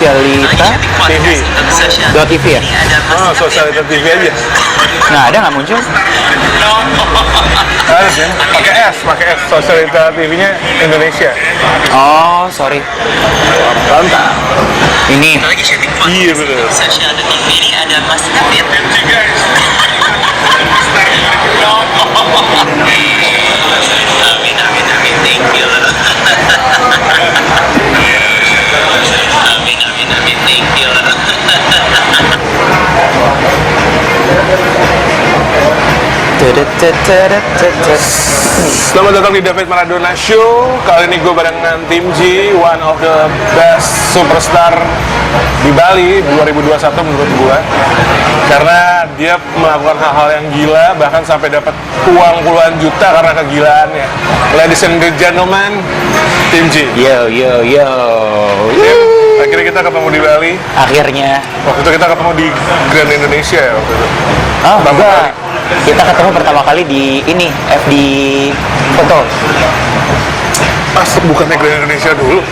Sosialita TV. .tv ya? Oh, Sosialita TV aja. Nggak ada, nggak muncul. Harus ya. Pakai S. Sosialita TV-nya Indonesia. Oh, sorry. Mantap. Ini. Iya betul. Sosialita TV ini ada Mas David. Amin, amin, amin. Thank you. Amin, amin, amin. Thank you. Selamat datang di David Maradona Show. Kali ini gue barengan tim G, one of the best superstar di Bali 2021 menurut gue. Karena dia melakukan hal-hal yang gila, bahkan sampai dapat uang puluhan juta karena kegilaannya. Ladies and gentlemen, tim G. Yo yo yo. Tim, akhirnya kita ketemu di Bali. Akhirnya. Waktu itu kita ketemu di Grand Indonesia ya waktu itu. Oh, Pertama enggak. kali. Kita ketemu pertama kali di ini, FD Foto. Pas bukannya Grand Indonesia dulu.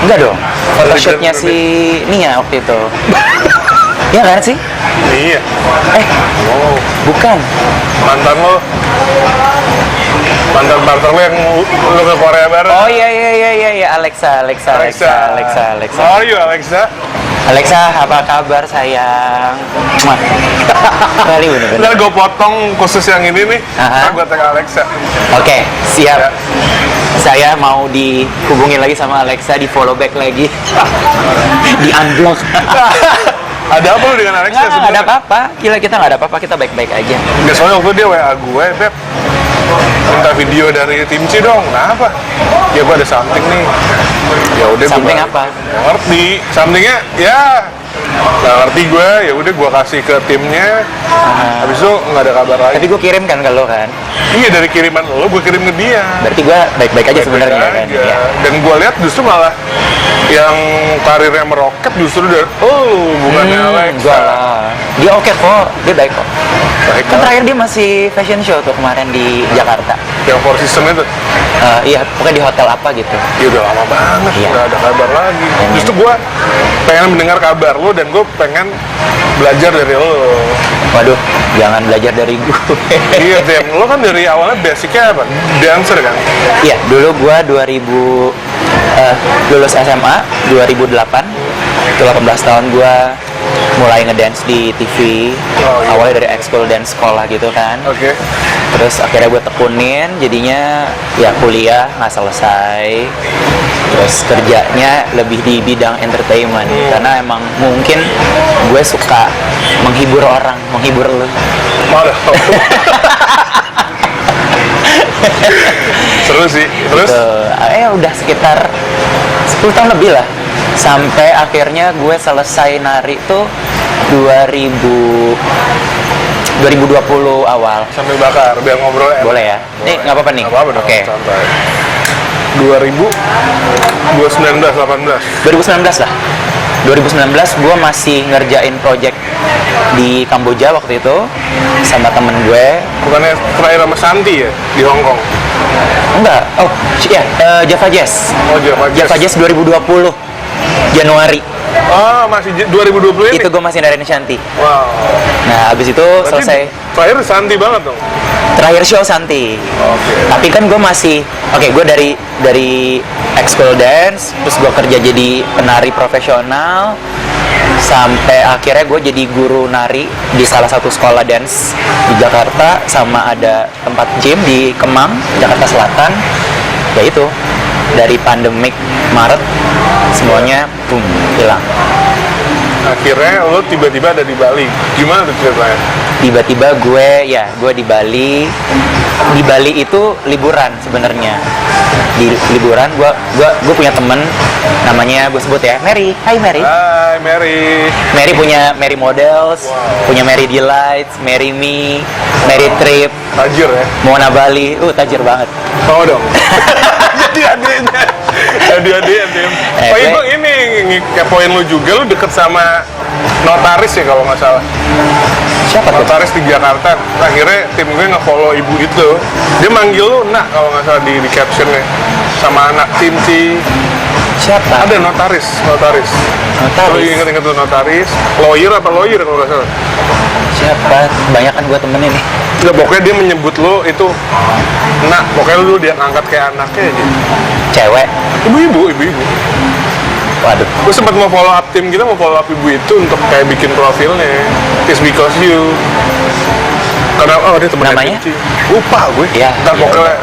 Enggak dong. Photoshootnya Grand si Nia waktu itu. Iya kan sih? Iya. Oh, bukan. Mantan lo partner lo yang lo ke Korea bareng. Oh iya Alexa. How are you Alexa? Alexa, apa kabar sayang? Mwah. Kali bener-bener. Ntar gue potong khusus yang ini nih. Aha. Ntar gue tag Alexa. Oke, siap. Ya. Saya mau dihubungin lagi sama Alexa, di follow back lagi, di unblock. Ada apa lo dengan Alexa? Nggak ada sebenarnya? apa-apa. Gila, kita nggak ada apa-apa, kita baik-baik aja. Nggak, soalnya waktu dia WA gue, Beb, minta video dari tim C dong. Kenapa? Ya gue ada something nih. Ya udah. Something gua apa? nggak ngerti. Somethingnya ya nggak ngerti gue. Ya udah gue kasih ke timnya. Habis itu nggak ada kabar lagi. Tapi gue kirim kan ke lo kan. Iya, dari kiriman lo gue kirim ke dia. Berarti gue baik-baik aja sebenarnya Baik-baik kan. aja. Iya. Dan gue lihat justru malah yang karirnya meroket justru dari bukannya Alexa. Enggak lah. Dia oke kok, dia baik kok. Baik Kan lah. terakhir dia masih fashion show tuh kemarin di Jakarta. Yang Four Seasons itu. Iya, pokoknya di hotel apa gitu. Ya udah lama banget, Iya. nggak ada kabar lagi. Justru gue pengen mendengar kabar lo dan gue pengen belajar dari lo. Waduh, jangan belajar dari gue. Iya, Tim. Lo kan dari awalnya basicnya apa? Dancer kan? Iya, dulu gua 2000 lulus SMA 2008. Itu 18 tahun gua mulai ngedance di TV. Oh, iya. Awalnya dari ekskul dance sekolah gitu kan. Oke. Terus akhirnya gue tekunin, jadinya ya kuliah nggak selesai. Terus kerjanya lebih di bidang entertainment karena emang mungkin gue suka menghibur orang, menghibur lu. Waduh. Seru sih. Terus? Udah sekitar 10 tahun lebih lah. Sampai akhirnya gue selesai nari tuh 2020 awal. Sambil bakar, biar ngobrol ya. Boleh ya? Nih, nggak apa-apa nih? Nggak apa-apa dong, Oke. santai. 2019, 18. 2019 lah. 2019 gue masih ngerjain project di Kamboja waktu itu sama temen gue. Bukannya terakhir sama Santi ya di Hong Kong? Enggak, Java Jazz. Oh, Java Jazz. Java Jazz 2020 Januari. Oh, masih 2020 ini? Itu gue masih nariin Shanti. Wow. Nah, abis itu Berarti selesai. terakhir Santi banget dong? Terakhir show Santi. Oke. Tapi kan gue masih, gue dari ekskul dance, terus gue kerja jadi penari profesional, sampai akhirnya gue jadi guru nari di salah satu sekolah dance di Jakarta, sama ada tempat gym di Kemang, Jakarta Selatan. Ya itu, dari pandemik Maret semuanya boom, hilang. Akhirnya lo tiba-tiba ada di Bali. Gimana tuh ceritanya? Tiba-tiba gue di Bali. Di Bali itu liburan sebenarnya. Di liburan gue punya temen namanya, gue sebut ya, Mary. Hai Mary. Hai Mary. Mary punya Mary Models, punya Mary Delights, Mary Me, Mary Trip, Tajir ya? Mona Bali. Tajir banget. Mau dong. Jadi adiknya. Jadi adiknya Tim. Oh iya, gue- ini kepoin lu juga, lu deket sama notaris ya kalau nggak salah. Siapa tuh? Notaris di Jakarta. Akhirnya tim gue nge-follow ibu itu. Dia manggil lu nak kalau nggak salah di captionnya. Sama anak tim si Siapa? Ada notaris. Notaris. Lo inget-inget tuh notaris, lawyer kalau nggak salah. Siapa? Banyak kan gue temenin nih. Nggak, pokoknya dia menyebut lo itu, nah pokoknya lo dia ngangkat kayak anaknya aja. Cewek. Ibu-ibu. Waduh. Gue sempat mau follow up tim kita, mau follow up ibu itu untuk kayak bikin profilnya. It's because you. Karena dia temennya Namanya? Kimchi. Lupa gue. Iya, Ntar iya, pokoknya,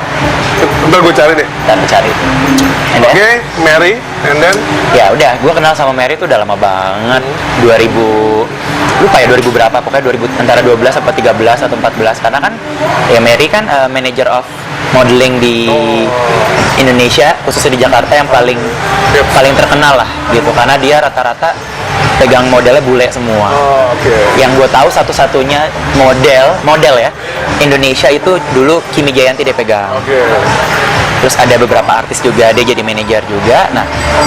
ntar gue cari deh. Dan cari. And then, Oke, Mary, and then ya udah, gue kenal sama Mary itu udah lama banget. 2000 lupa ya 2000 berapa, pokoknya 2000 antara 12 atau 13 atau 14, karena kan ya Mary kan manager of modeling di Indonesia, khususnya di Jakarta yang paling paling terkenal lah gitu, karena dia rata-rata pegang modelnya bule semua. oke. Yang gue tahu satu-satunya model ya Indonesia itu dulu Kimi Jayanti dia pegang. Oke. Terus ada beberapa artis juga, dia jadi manajer juga. Nah,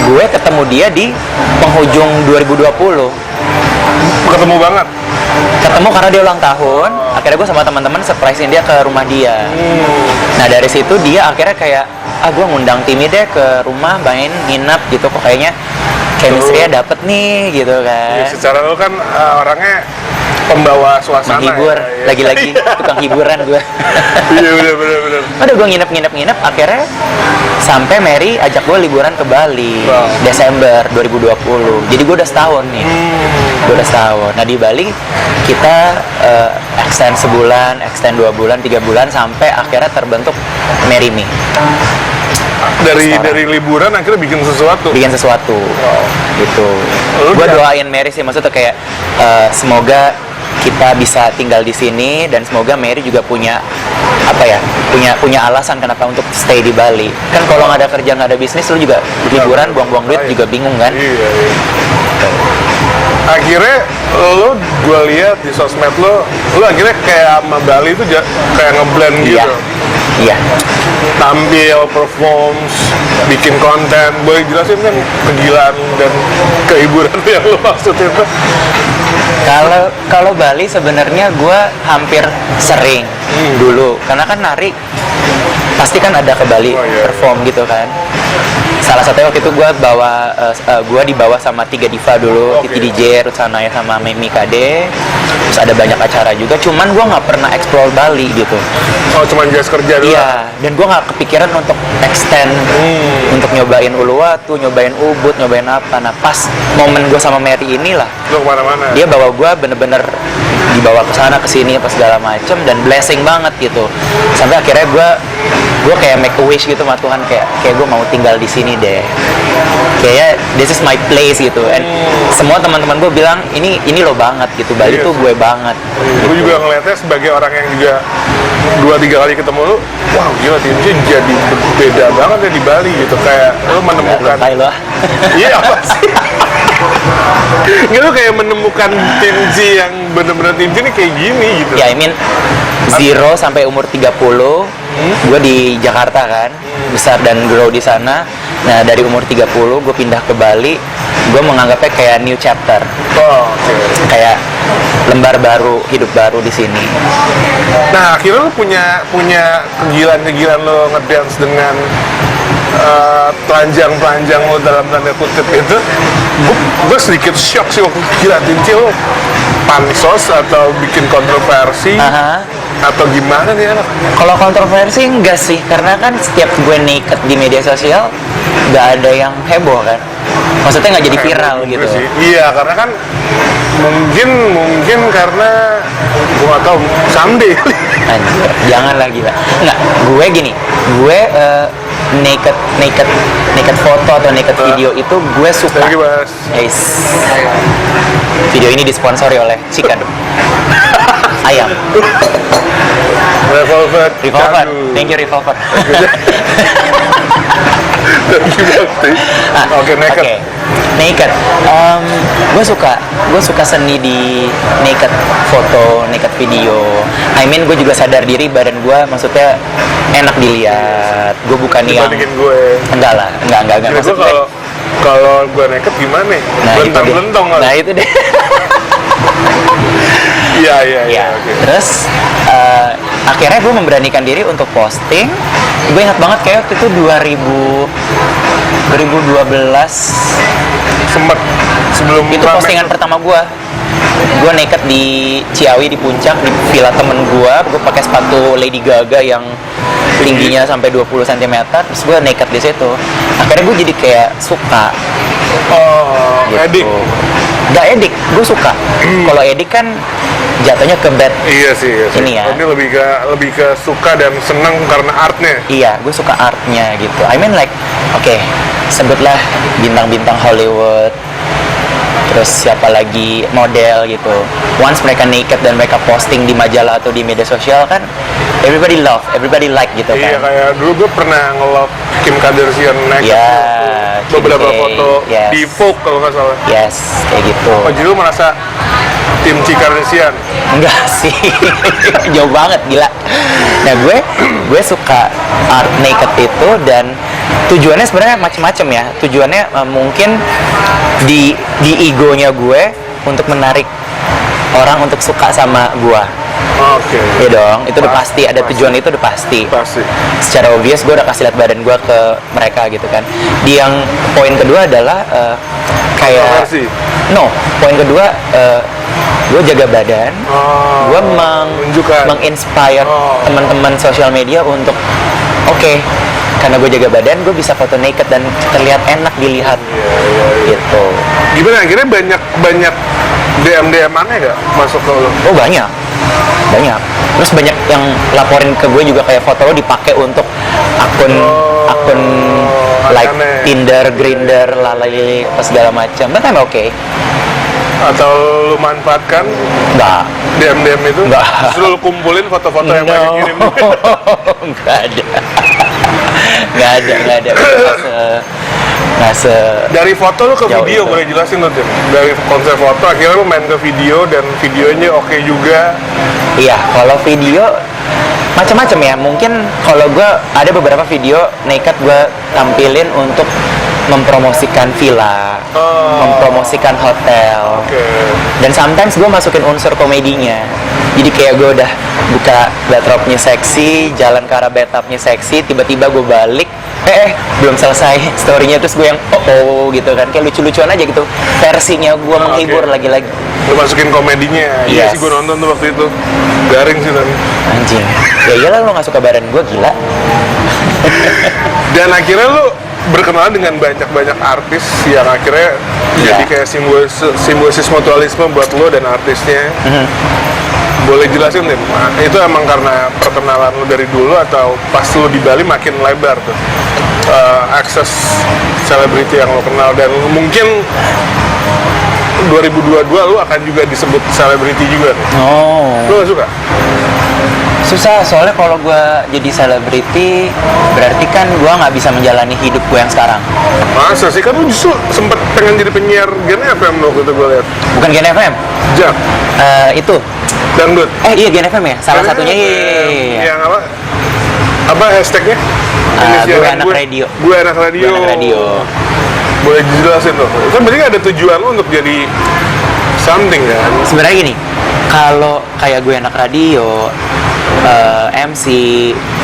gue ketemu dia di penghujung 2020. Ketemu banget. Ketemu karena dia ulang tahun. Akhirnya gue sama teman-teman surprisein dia ke rumah dia. Nah, dari situ dia akhirnya kayak, gue ngundang Timmy deh ke rumah, main, nginep gitu. Kok kayaknya chemistry-nya dapet nih gitu kan. Ya, secara lo kan orangnya pembawa suasana. Menghibur, ya. lagi-lagi tukang hiburan gue. Iya, bener. Udah gue nginep, akhirnya sampai Mary ajak gue liburan ke Bali. Wow. Desember 2020. Jadi gue udah setahun nih. Gue udah setahun. Nah, di Bali kita extend sebulan, extend 2 bulan, 3 bulan, sampai akhirnya terbentuk Mary Me. Dari liburan akhirnya bikin sesuatu. Gitu. Lu Gue udah- doain Mary sih, maksudnya kayak semoga kita bisa tinggal di sini, dan semoga Mary juga punya punya alasan kenapa untuk stay di Bali. Kan kalau nggak ada kerja, nggak ada bisnis, lu juga liburan buang-buang duit juga bingung kan. Iya. Akhirnya lo, gue lihat di sosmed lo akhirnya kayak sama Bali itu kayak ngeblend Iya. gitu. Iya. Tampil, performs, bikin konten. Boleh jelasin kan kegilaan dan kehiburan yang lo maksud itu? Kalau Bali sebenarnya gue hampir sering dulu, karena kan nari pasti kan ada ke Bali Oh, iya. perform gitu kan. Salah satunya waktu itu gue dibawa sama 3 diva dulu, Oke. Titi DJ, Ruth Sanaya sama Mimi Kade. Terus ada banyak acara juga, cuman gue nggak pernah explore Bali gitu. Oh, cuman jas kerja dulu. Iya, dan gue nggak kepikiran untuk extend, untuk nyobain Uluwatu, nyobain Ubud, nyobain apa. Nah, pas momen gue sama Mary inilah, Lo kemana-mana. dia bawa gue bener-bener dibawa ke sana ke sini apa segala macem, dan blessing banget gitu. Sampai akhirnya gue kayak make a wish gitu sama Tuhan, kayak gue mau tinggal di sini deh. Kayaknya this is my place gitu. And semua teman-teman gue bilang ini lo banget gitu. Bali Iya tuh sih. gue banget. Gue juga ngeliatnya sebagai orang yang juga 2-3 kali ketemu lu, wow gila Timji jadi beda banget ya di Bali gitu, kayak lu menemukan. Lebay lo. Iya apa sih? Nggak, lu kayak menemukan Timji yang bener-bener Timji ini kayak gini gitu. Ya, I mean 0 sampai umur 30 gue di Jakarta kan, besar dan grow di sana. Nah, dari umur 30 gue pindah ke Bali. Gue menganggapnya kayak new chapter, Oh, oke. kayak lembar baru, hidup baru di sini. Nah akhirnya lu punya kegilaan lo ngedance dengan telanjang lo dalam tanda kutip itu. Gue sedikit shock sih waktu gila Timji lo pansos atau bikin kontroversi Aha. atau gimana nih anak? Kalau kontroversi enggak sih, karena kan setiap gue naked di media sosial nggak ada yang heboh kan. Maksudnya nggak jadi viral Juga gitu. sih. Iya, karena kan mungkin karena gue nggak tahu someday. Anjir, jangan lagi lah. Enggak, gue gini, gue naked foto atau naked video itu gue suka. Lagi Mas. Guys, video ini disponsori oleh Chicken ayam Revolver. Revolver. Candu. Thank you Revolver. Thank you Bakti. Oke, naked. Oke. Naked. Gue suka seni di naked foto, naked video. I mean, gue juga sadar diri badan gue, maksudnya enak dilihat. Gue bukan yang Dibandingin gue. enggak lah, enggak. Jadi gue Maksudnya, kalau gue naked gimana? nah itu deh. Belentong-belentong lah. Nah itu deh. Iya, Ya. oke. Terus akhirnya gue memberanikan diri untuk posting. Gue ingat banget kayak waktu itu 2019 2012 Sempet sebelum itu rame. postingan pertama gue naked di Ciawi di puncak di villa temen gue pakai sepatu Lady Gaga yang tingginya sampai 20 cm, terus gue naked di situ. Akhirnya gue jadi kayak suka. Oh, Gitu. edik. Gak edik, gue suka. Kalau edik kan jatuhnya ke bad. Iya sih. Ini ya. Ini lebih ke suka dan senang karena artnya. Iya, gue suka artnya gitu. I mean like, oke, sebutlah bintang-bintang Hollywood, terus siapa lagi model gitu. Once mereka naked dan mereka posting di majalah atau di media sosial kan, everybody love, everybody like gitu Iya, kan. kayak dulu gue pernah nge-love Kim Kardashian naked Ya, tuh. Beberapa Kim K, foto yes. di Vogue kalau nggak salah. Yes, kayak gitu. Oh, jadi lu merasa tim Kim Kardashian? Enggak sih, jauh banget gila. Nah gue suka art naked itu dan tujuannya sebenarnya macam-macam ya. Tujuannya mungkin di egonya gue untuk menarik orang untuk suka sama gue. Oke. Iya dong, itu udah pasti ada tujuan itu udah pasti. Pasti. Secara obvious gue udah kasih lihat badan gue ke mereka gitu kan. Di yang poin kedua adalah kayak Kontroversi. poin kedua gue jaga badan. Oh, Gue menunjukkan. menginspire Oh. teman-teman sosial media untuk oke, karena gue jaga badan gue bisa foto naked dan terlihat enak dilihat Iya. gitu. Gimana akhirnya banyak DM aneh gak masuk ke lu? Oh banyak terus banyak yang laporin ke gue juga kayak foto lo dipakai untuk akun like aneh. Tinder, Grindr, lalali apa segala macam. But I'm okay. Atau lu manfaatkan Enggak. DM itu? Nggak. Justru lu kumpulin foto-foto yang mereka kirim. Nggak ada. Nggak se Dari foto lu ke Jauh video, itu. boleh jelasin tuh Tim? Dari konsep foto akhirnya lu main ke video dan videonya oke juga. Iya, kalau video macam-macam ya. Mungkin kalau gue ada beberapa video naked gue tampilin untuk mempromosikan villa, Oh. mempromosikan hotel. Oke. Dan sometimes gue masukin unsur komedinya. Jadi kayak gue udah buka bathtubnya seksi, jalan ke arah bathtubnya seksi, tiba-tiba gue balik, belum selesai storynya, terus gue yang oh gitu kan, kayak lucu-lucuan aja gitu. Versinya gue menghibur Oke. lagi-lagi. Lu masukin komedinya. Iya Yes. sih, gue nonton tuh waktu itu. Garing sih tapi. Anjing. Ya iyalah lo gak suka badan gue, gila. Dan akhirnya lu berkenalan dengan banyak artis yang akhirnya Iya. jadi kayak simbiosis mutualisme buat lo dan artisnya. Boleh jelasin Tim? Nah, itu emang karena perkenalan lo dari dulu atau pas lo di Bali makin lebar tuh akses selebriti yang lo kenal, dan mungkin 2022 lo akan juga disebut selebriti juga nih. Oh. Lo gak suka? Susah, soalnya kalau gue jadi selebriti berarti kan gue nggak bisa menjalani hidup gue yang sekarang. Masa sih, kan lo justru sempet pengen jadi penyiar Gen FM waktu itu gue lihat. Bukan Gen FM? Jak, Itu. dangdut. Iya Gen FM ya, salah satunya iya. Yang apa hashtagnya? Gue anak radio. Gue anak radio. Gue anak radio. Boleh dijelasin tuh. Kan berarti ada tujuan lo untuk jadi something kan? Sebenarnya gini, kalau kayak gue anak radio, MC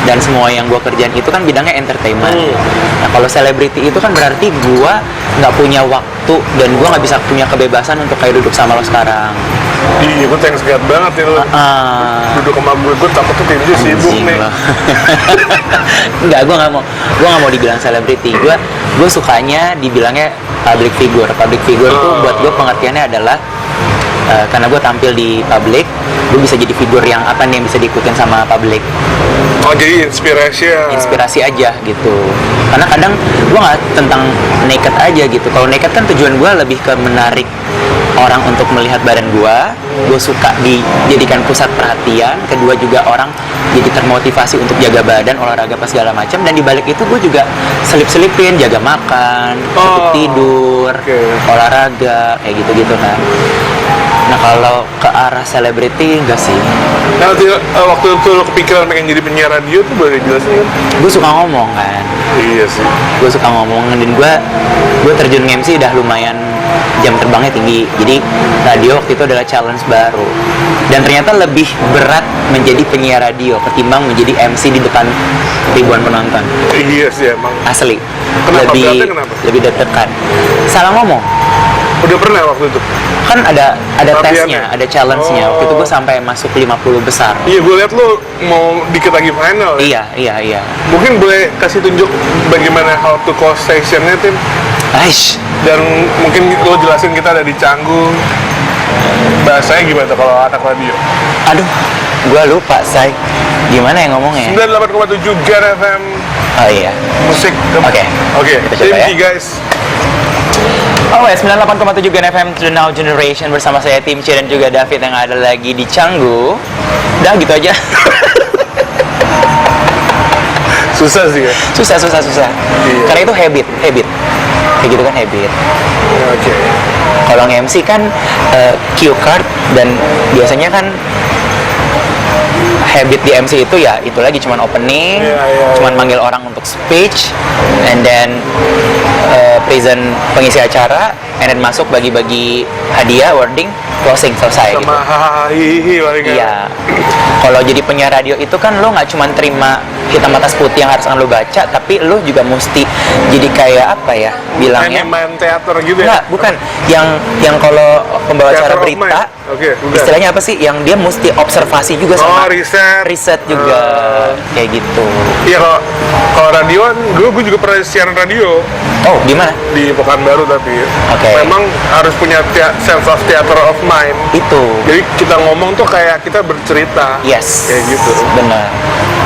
dan semua yang gue kerjain itu kan bidangnya entertainment. Nah kalau selebriti itu kan berarti gue nggak punya waktu dan gue nggak bisa punya kebebasan untuk kayak duduk sama lo sekarang. Iya, gue thanks God banget nih lo. Duduk sama gue takutnya Timji sibuk Anjing nih. lo. Enggak, gue nggak mau dibilang selebriti. Gue sukanya dibilangnya public figure. Public figure tuh buat gue pengertiannya adalah karena gue tampil di publik, gue bisa jadi figur yang apa nih yang bisa diikutin sama publik. Oh, jadi Inspirasi aja gitu. Karena kadang gue nggak tentang naked aja gitu. Kalau naked kan tujuan gue lebih ke menarik orang untuk melihat badan gue. Gue suka dijadikan pusat perhatian. Kedua juga orang jadi termotivasi untuk jaga badan, olahraga apa segala macam. Dan dibalik itu gue juga selip-selipin jaga makan, cukup tidur, olahraga kayak gitu-gitu kan. Nah kalau ke arah selebriti enggak sih. Nah, waktu itu lo kepikiran pengen jadi penyiar radio tuh boleh jelasin kan? Gue suka ngomong kan. Iya sih. Gue suka ngomong dan gue terjun MC udah lumayan jam terbangnya tinggi. Jadi radio waktu itu adalah challenge baru. Dan ternyata lebih berat menjadi penyiar radio ketimbang menjadi MC di depan ribuan penonton. Iya sih emang. Asli. Kenapa? Lebih Beratnya kenapa? lebih deg-degan. Salah ngomong. Udah pernah waktu itu? Kan ada Latihannya? tesnya, ada challenge-nya. Waktu itu gue sampai masuk 50 besar. Iya, gue lihat lu mau dikit lagi final. Ya? Iya. Mungkin boleh kasih tunjuk bagaimana how to call station-nya, Tim? Aish. Dan mungkin lo jelasin kita ada di Canggu. Bahasanya gimana tuh kalau anak radio? Aduh, gue lupa, say. Gimana ya ngomongnya? 98,7 Gen FM Oh iya. musik. Oke. Oke. Kita coba ya. Tim guys. Oh ya, 98,7 Gen FM to the Now Generation bersama saya Tim C dan juga David yang ada lagi di Canggu. Udah gitu aja. Susah sih ya. Susah. Iya. Karena itu habit. Kayak gitu kan habit. Oke. Kalau nge-MC kan cue card dan biasanya kan habit di MC itu ya itu lagi cuman opening, cuman manggil orang untuk speech, and then present pengisi acara, and then masuk bagi-bagi hadiah, wording, closing, selesai gitu. Sama hahaha hihi paling kan. Iya. Kalau jadi penyiar radio itu kan lo nggak cuma terima hitam atas putih yang harus lo baca, tapi lo juga mesti jadi kayak apa ya bilangnya? Main teater gitu ya? Enggak, bukan. Yang kalau pembawa acara Theater of berita, mind. Oke, bukan. istilahnya apa sih? Yang dia mesti observasi juga sama riset juga, kayak gitu. Iya, kalau radio kan gue juga pernah siaran radio Oh, gimana? di Pekanbaru, tapi Oke. memang harus punya sense of theater of mind. Itu. Jadi kita ngomong tuh kayak kita bercerita. Yes. Kayak gitu. Benar.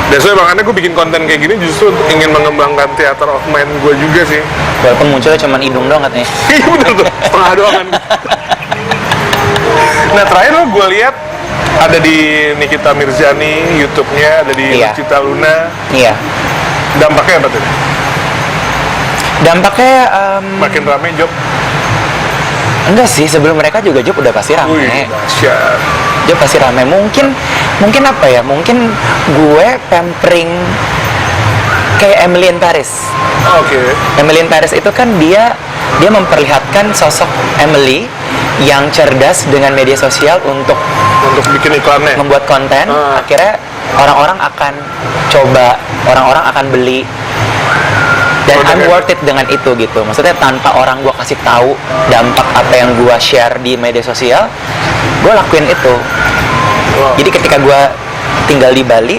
Dan so makanya gue bikin konten kayak gini justru untuk ingin mengembangkan theater of mind gue juga sih. Walaupun munculnya cuma hidung doang katanya. Iya bener tuh, setengah doang kan. Nah terakhir lo gue lihat ada di Nikita Mirzani, YouTube-nya, ada di Iya. Lucita Luna. Iya. Dampaknya apa tuh? Dampaknya Makin rame job. enggak sih, sebelum mereka juga Job udah pasti rame. Wih, dahsyat. Job pasti rame. Mungkin apa ya? Mungkin gue pampering kayak Emily in Paris. Oke. Emily in Paris itu kan dia memperlihatkan sosok Emily yang cerdas dengan media sosial untuk bikin iklannya. membuat konten. Akhirnya orang-orang akan coba, orang-orang akan beli, dan I'm worth it dengan itu gitu. Maksudnya tanpa orang gue kasih tahu dampak apa yang gue share di media sosial, gue lakuin itu. Wow. Jadi ketika gue tinggal di Bali,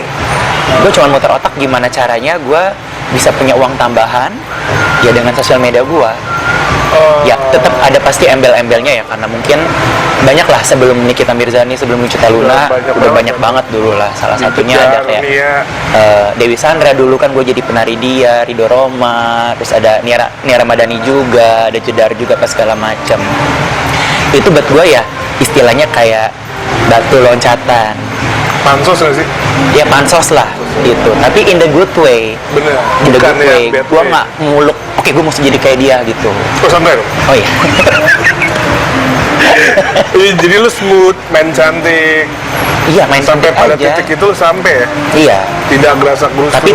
gue cuma muter otak gimana caranya gue bisa punya uang tambahan ya dengan sosial media gue. Ya tetap ada pasti embel-embelnya ya, karena mungkin banyak lah sebelum Nikita Mirzani, sebelum Lucita Luna udah banyak banget dulu lah. Salah satunya ada kayak Dewi Sandra dulu kan gue jadi penari dia, Ridho Roma, terus ada Nia Ramadhani juga, ada Jedar juga pas segala macam. Itu buat gue ya istilahnya kayak batu loncatan. Pansos nggak sih? Ya pansos lah gitu, tapi in the good way. Bener. In the Bukan good way. bad Gue way. nggak muluk. Oke, gue mesti jadi kayak dia gitu. Oh sampai dong. Oh iya. Jadi lu smooth, main cantik, Iya, main sampai cantik pada aja. titik itu lu sampai ya. Iya. Tidak gerasak gerusuk. Tapi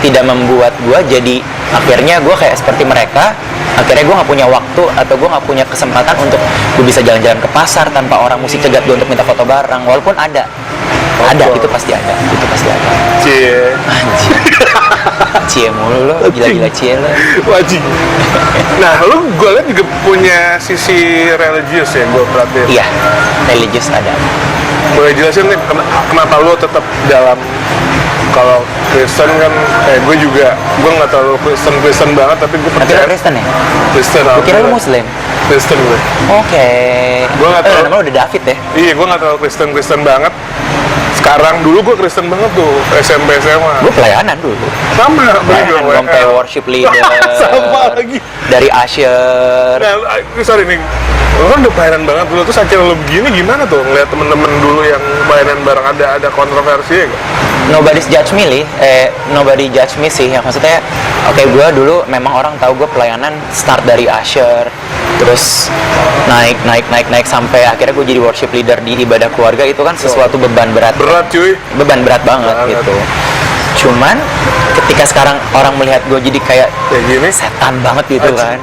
tidak membuat gue jadi akhirnya gue kayak seperti mereka. Akhirnya gue nggak punya waktu atau gue nggak punya kesempatan untuk gue bisa jalan-jalan ke pasar tanpa orang mesti cegat gue untuk minta foto bareng. Walaupun ada, itu pasti ada. Cie. Anjir. Cie mulu lo, gila-gila cie lo. Wajib. Nah, lu gue liat juga punya sisi religius ya, gue perhatiin. Iya, religius ada. Boleh jelasin nih kenapa lu tetap dalam, kalau Kristen kan, gue juga, gue nggak terlalu Kristen banget, tapi gue Tapi percaya lo Kristen ya? Kristen. Gue kira lo Muslim. Kristen gue. Oke. Gua nggak tahu. Nama lo udah David ya? Iya, gue nggak terlalu Kristen banget. Sekarang dulu gue Kristen banget tuh, SMP SMA. Gue pelayanan dulu. Sama, Pelayanan gue kayak worship leader. Sama lagi. Dari usher. Nah, sorry nih, lo kan udah pelayanan banget dulu, terus akhirnya lo begini gimana tuh ngeliat temen-temen dulu yang pelayanan bareng ada kontroversi ya gak? Nobody's judge me li, nobody judge me sih. Yang maksudnya, oke, gue dulu memang orang tahu gue pelayanan start dari usher, terus naik sampai akhirnya gue jadi worship leader di ibadah keluarga. Itu kan sesuatu beban berat. Berat cuy. Beban berat banget gitu. Cuman ketika sekarang orang melihat gue jadi kayak Kayak gini. setan banget gitu Aji. kan,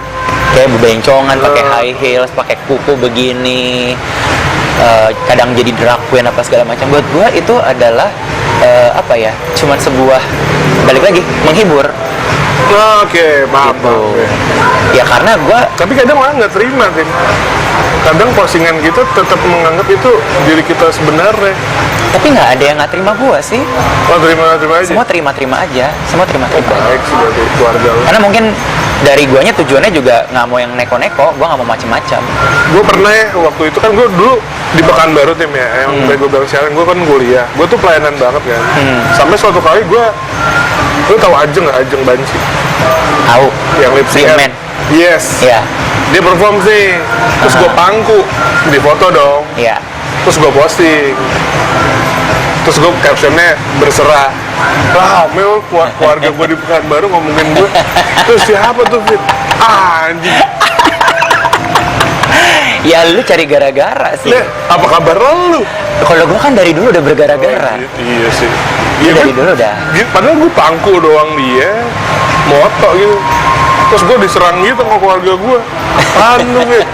kayak bebencongan, pakai high heels, pakai kuku begini, kadang jadi drag queen apa segala macam. Buat gue itu adalah apa ya, cuman sebuah, balik lagi, menghibur Oke, maaf. gitu. Maaf, ya. Ya karena gue Tapi kadang orang nggak terima, Tim. Kadang postingan kita tetap menganggap itu diri kita sebenarnya. tapi nggak ada yang nggak terima gue sih. Oh, terima aja. Semua terima-terima aja, semua terima-terima aja. Baik sih dari keluarga lu. Karena mungkin dari guanya tujuannya juga nggak mau yang neko-neko, gue nggak mau macem-macem. Gue pernah ya, waktu itu kan gue dulu di Pekanbaru, Tim, ya, yang kayak gue bilang sekarang, gue kan kuliah. Gue tuh pelayanan banget kan. Sampai suatu kali lu tahu Ajeng nggak, Ajeng Banci? Tahu? Yang lip sync. Wingman. Yes. Iya, Dia perform sih, terus gue pangku, di foto dong, iya. terus gue posting, terus gue captionnya berserah, Mel, keluarga gue di Pekanbaru ngomongin gue, terus siapa tuh Fit? Anjing, Ya lu cari gara-gara sih. Leh, apa kabar lu? Kalau gue kan dari dulu udah bergara-gara. Iya sih. Iya, dari dulu dah. Padahal gue pangku doang dia, moto gitu. Terus gue diserang gitu sama keluarga gue. Apaan lu, Fit?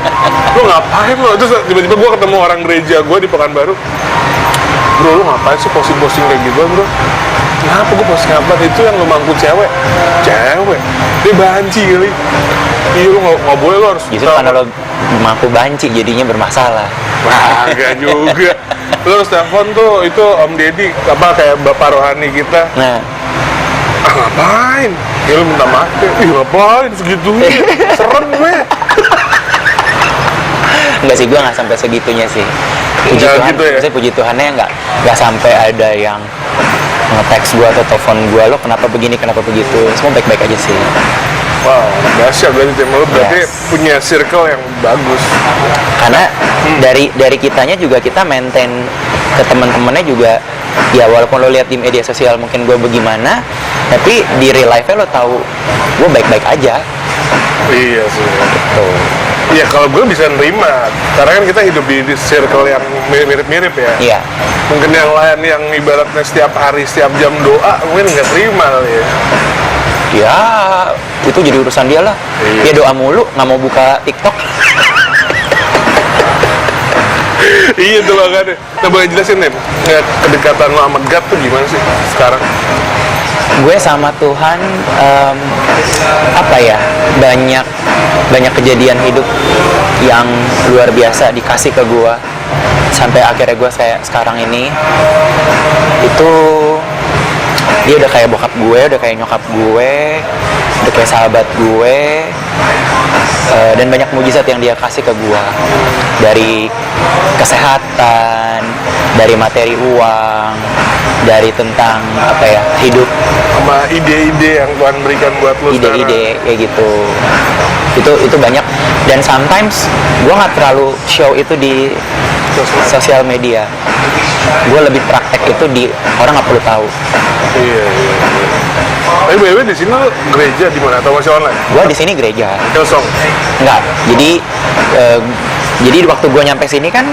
Lu ngapain lu? Terus tiba-tiba gue ketemu orang gereja gue di Pekanbaru. Bro, lu ngapain sih posting-posting kayak gitu, bro? Kenapa gue posting apa? Itu yang lu mangkut cewek? Cewek? Dia banci kali. Iya, lu nggak boleh, lu harus... Justru karena lo mampu banci jadinya bermasalah. Wah, enggak juga. Lu harus telepon tuh, itu Om Deddy, apa kayak bapak rohani kita. Nah, Ngapain? Ya lu minta maaf ya. Ih, ngapain segitunya? Serem gue. enggak sih, gue nggak sampai segitunya sih. Puji Nggak Tuhan, gitu ya? maksudnya puji Tuhannya nggak sampai ada yang nge-text gue atau telepon gue, lo kenapa begini, kenapa begitu. Semua baik-baik aja sih. Wow, dahsyat berarti tim lu berarti Yes. punya circle yang bagus. Karena dari kitanya juga kita maintain ke teman-temannya juga, ya walaupun lo lihat di media sosial mungkin gue bagaimana, tapi di real life lo tahu gue baik-baik aja. Iya sih. Tuh. Iya, kalau gue bisa nerima, karena kan kita hidup di circle yang mirip-mirip ya. Iya. Mungkin yang lain yang ibaratnya setiap hari, setiap jam doa, mungkin nggak terima kali ya. Ya, itu jadi urusan dia lah. Iya. Dia doa mulu, nggak mau buka TikTok. Iya tuh makanya. Nah, boleh jelasin nih, kedekatan lo sama God tuh gimana sih sekarang? Gue sama Tuhan, apa ya, banyak kejadian hidup yang luar biasa dikasih ke gue sampai akhirnya gue kayak sekarang ini. Itu dia udah kayak bokap gue, udah kayak nyokap gue, udah kayak sahabat gue, dan banyak mujizat yang dia kasih ke gue, dari kesehatan, dari materi uang, dari tentang apa ya, hidup, Sama ide-ide yang Tuhan berikan buat lo ide-ide kayak gitu. Itu banyak, dan sometimes gue nggak terlalu show itu di sosial media. Gue lebih praktek itu di orang nggak perlu tahu. Iya. Tapi BW di sini lo gereja di mana atau masih online? Gue di sini gereja. Hillsong. Enggak, jadi waktu gue nyampe sini kan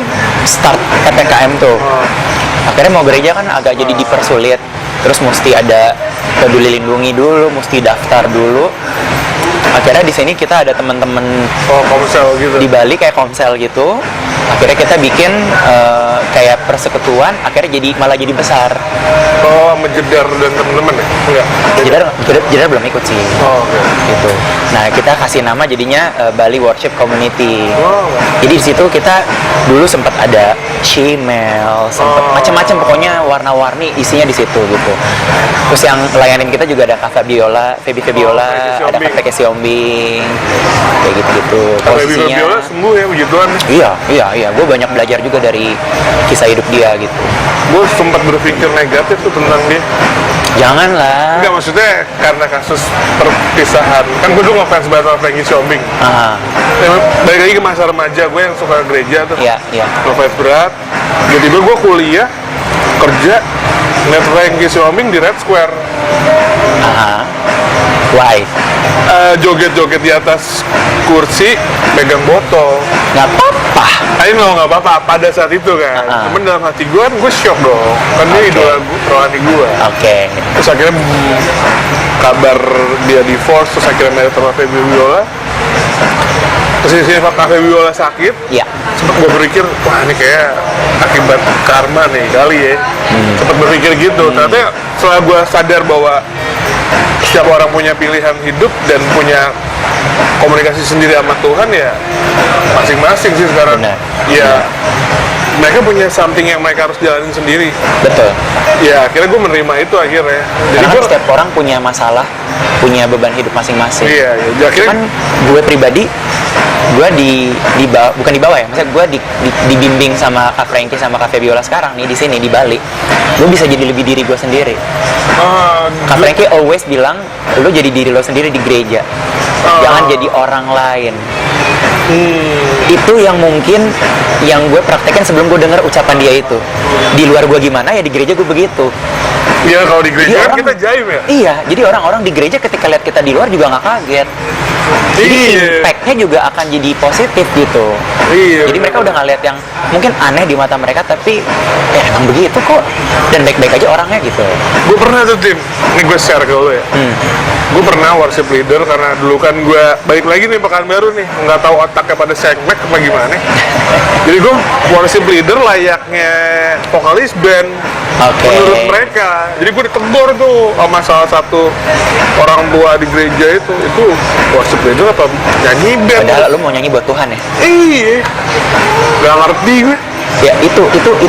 start PPKM tuh. Akhirnya mau gereja kan agak jadi dipersulit. Terus mesti ada peduli lindungi dulu, mesti daftar dulu. Akhirnya di sini kita ada teman-teman Oh, komsel gitu. di Bali kayak komsel gitu. Akhirnya kita bikin kayak persekutuan, akhirnya malah jadi besar. Oh, sama Jedar dan temen-temen ya? Enggak. Jedar belum ikut sih. Oh, oke. Gitu. Nah, kita kasih nama jadinya Bali Worship Community. Oh, Jadi di situ kita dulu sempat ada shemale, sempat macam-macam, pokoknya warna-warni isinya di situ gitu. Terus yang ngelayanin kita juga ada Kak Fabiola, Febiola, ada Kak Peke Siombing, kayak gitu-gitu. Kalau Terus Baby isinya, Fabiola sembuh ya, puji Tuhan. iya, gue banyak belajar juga dari kisah hidup dia gitu. Gue sempat berpikir negatif tuh tentang dia. Janganlah. Enggak, maksudnya karena kasus perpisahan. Kan gue dulu ngefans banget sama Frankie Siombing. Ah, Balik lagi ke masa remaja, gue yang suka gereja tuh. iya. Ngefans berat. Tiba-tiba gue kuliah, kerja, ngeliat Frankie Siombing di Red Square. Why? Joget-joget di atas kursi, megang botol. Nggak apa-apa. Nggak apa-apa pada saat itu kan. Cuman dalam hati gue shock dong. Kan dia Oke. idola gue. rohani gue. Oke. Terus akhirnya kabar dia divorce, terus akhirnya married sama Feby Wiola. Terus di sini Cafe Wiola sakit. Iya. Sempet gue berpikir, wah ini kayak akibat karma nih kali ya. Sempet berpikir gitu. Ternyata setelah gue sadar bahwa setiap orang punya pilihan hidup dan punya komunikasi sendiri sama Tuhan ya masing-masing sih sekarang. Benar. Ya mereka punya something yang mereka harus jalanin sendiri. Betul. Ya akhirnya gue menerima itu akhirnya. Jadi Karena kan gue setiap orang punya masalah, punya beban hidup masing-masing. iya, ya, akhirnya Cuman gue pribadi, gue bukan di bawah ya, maksudnya gue dibimbing sama Kak Frankie sama Kak Febiola sekarang nih di sini di Bali. Gue bisa jadi lebih diri gue sendiri. Kak Frankie always bilang, lu jadi diri lo sendiri di gereja, jangan jadi orang lain. Itu yang mungkin yang gue praktekkan sebelum gue dengar ucapan dia itu. Di luar gue gimana ya di gereja gue begitu. Iya kalau di gereja Jadi kan orang- kita jaim ya. Iya, jadi orang-orang di gereja ketika lihat kita di luar juga nggak kaget. Jadi Iya. impact-nya juga akan jadi positif gitu. Iya. Jadi mereka udah nggak lihat yang mungkin aneh di mata mereka, tapi ya emang begitu kok. Dan baik-baik aja orangnya gitu. Gue pernah tuh Tim, ini gue share ke lo ya. Gue pernah worship leader karena dulu kan gue balik lagi nih Pekanbaru nih, nggak tahu otaknya pada segmek apa gimana. Jadi gue worship leader layaknya vokalis band Oke. menurut mereka. Jadi gue ditegur tuh sama salah satu orang tua di gereja itu worship leader apa nyanyi band? Padahal lu mau nyanyi buat Tuhan ya. Iya, gak ngerti gue. Ya itu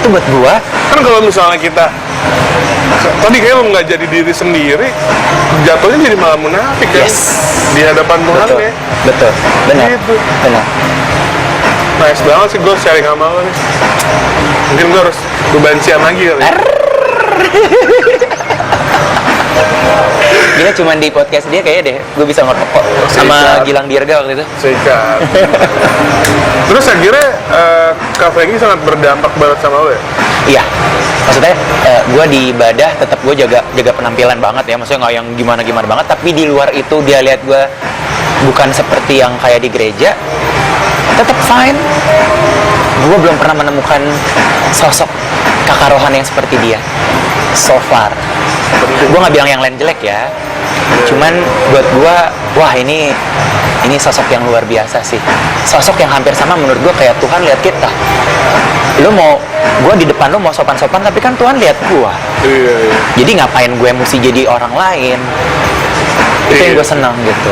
buat gua. Kan kalau misalnya kita tadi kayak lo nggak jadi diri sendiri, jatuhnya jadi malah munafik kan Yes. di hadapan Tuhan Betul. ya. Betul. Benar. Gitu. Benar. Nice banget sih gue sharing sama lo nih. Mungkin gue harus bebancian lagi kali. Gila cuman di podcast dia kayaknya deh gue bisa ngerokok sama Sikat. Gilang Dirga waktu itu. Sikat. Terus akhirnya Kak Frankie sangat berdampak banget sama lo ya? Iya, maksudnya gue di ibadah tetap gue jaga penampilan banget ya, maksudnya nggak yang gimana banget, tapi di luar itu dia lihat gue bukan seperti yang kayak di gereja, tetap fine. Gue belum pernah menemukan sosok kakak rohani yang seperti dia so far. Gue nggak bilang yang lain jelek ya, cuman buat gue, wah ini sosok yang luar biasa sih, sosok yang hampir sama menurut gue kayak Tuhan lihat kita. Lu mau, gue di depan lu mau sopan-sopan, tapi kan Tuhan lihat gue. Iya. Jadi ngapain gue mesti jadi orang lain? Itu yang Iya. gue senang gitu.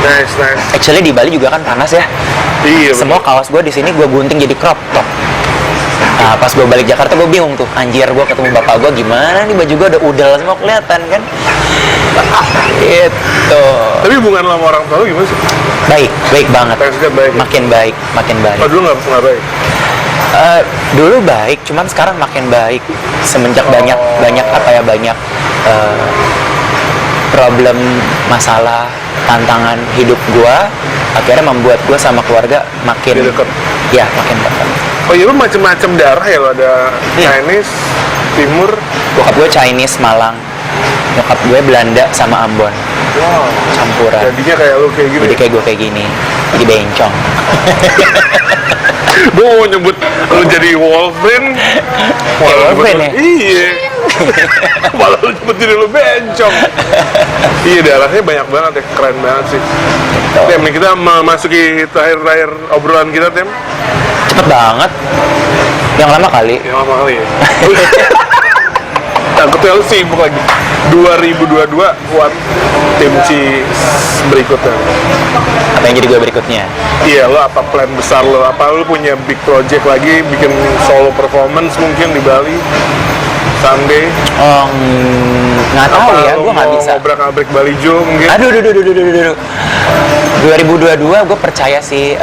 Nice. Actually di Bali juga kan panas ya. Iya. Semua kaos gue di sini gue gunting jadi crop top. Nah, pas gue balik Jakarta gue bingung tuh, anjir gue ketemu bapak gue gimana nih, baju gue udah udel semua kelihatan kan. Itu Tapi hubungan lo sama orang tua lo gimana sih? baik banget. Thanks God baik ya? Makin baik. Oh dulu nggak baik? Dulu baik, cuman sekarang makin baik semenjak banyak problem, masalah, tantangan hidup gua akhirnya membuat gua sama keluarga makin Jadi deket. ya makin dekat. Oh iya lo macem-macem darah ya lo, ada Chinese, Timur. Bokap gue Chinese Malang, nyokap gue Belanda sama Ambon, Wow. campuran. Jadinya kayak lo kayak gini. Jadi kayak gue kayak gini, jadi bencong. Gue mau nyebut lo jadi Wolverine. Wolverine ya? Iya. Malah lo nyebut diri lo bencong. Iya darahnya banyak banget ya, keren banget sih. Tem, nih kita memasuki terakhir obrolan kita Tem. Cepet banget. Yang lama kali. Yang lama kali ya. Takutnya lo sibuk lagi. 2022 buat tim C berikutnya. Apa yang jadi gue berikutnya? Iya, lo apa plan besar lo? Apa lo punya big project lagi, bikin solo performance mungkin di Bali? Someday? Nggak tahu Apa ya, lo gue nggak mau bisa. ngobrak-ngabrik Balijo mungkin? Aduh. 2022 gue percaya sih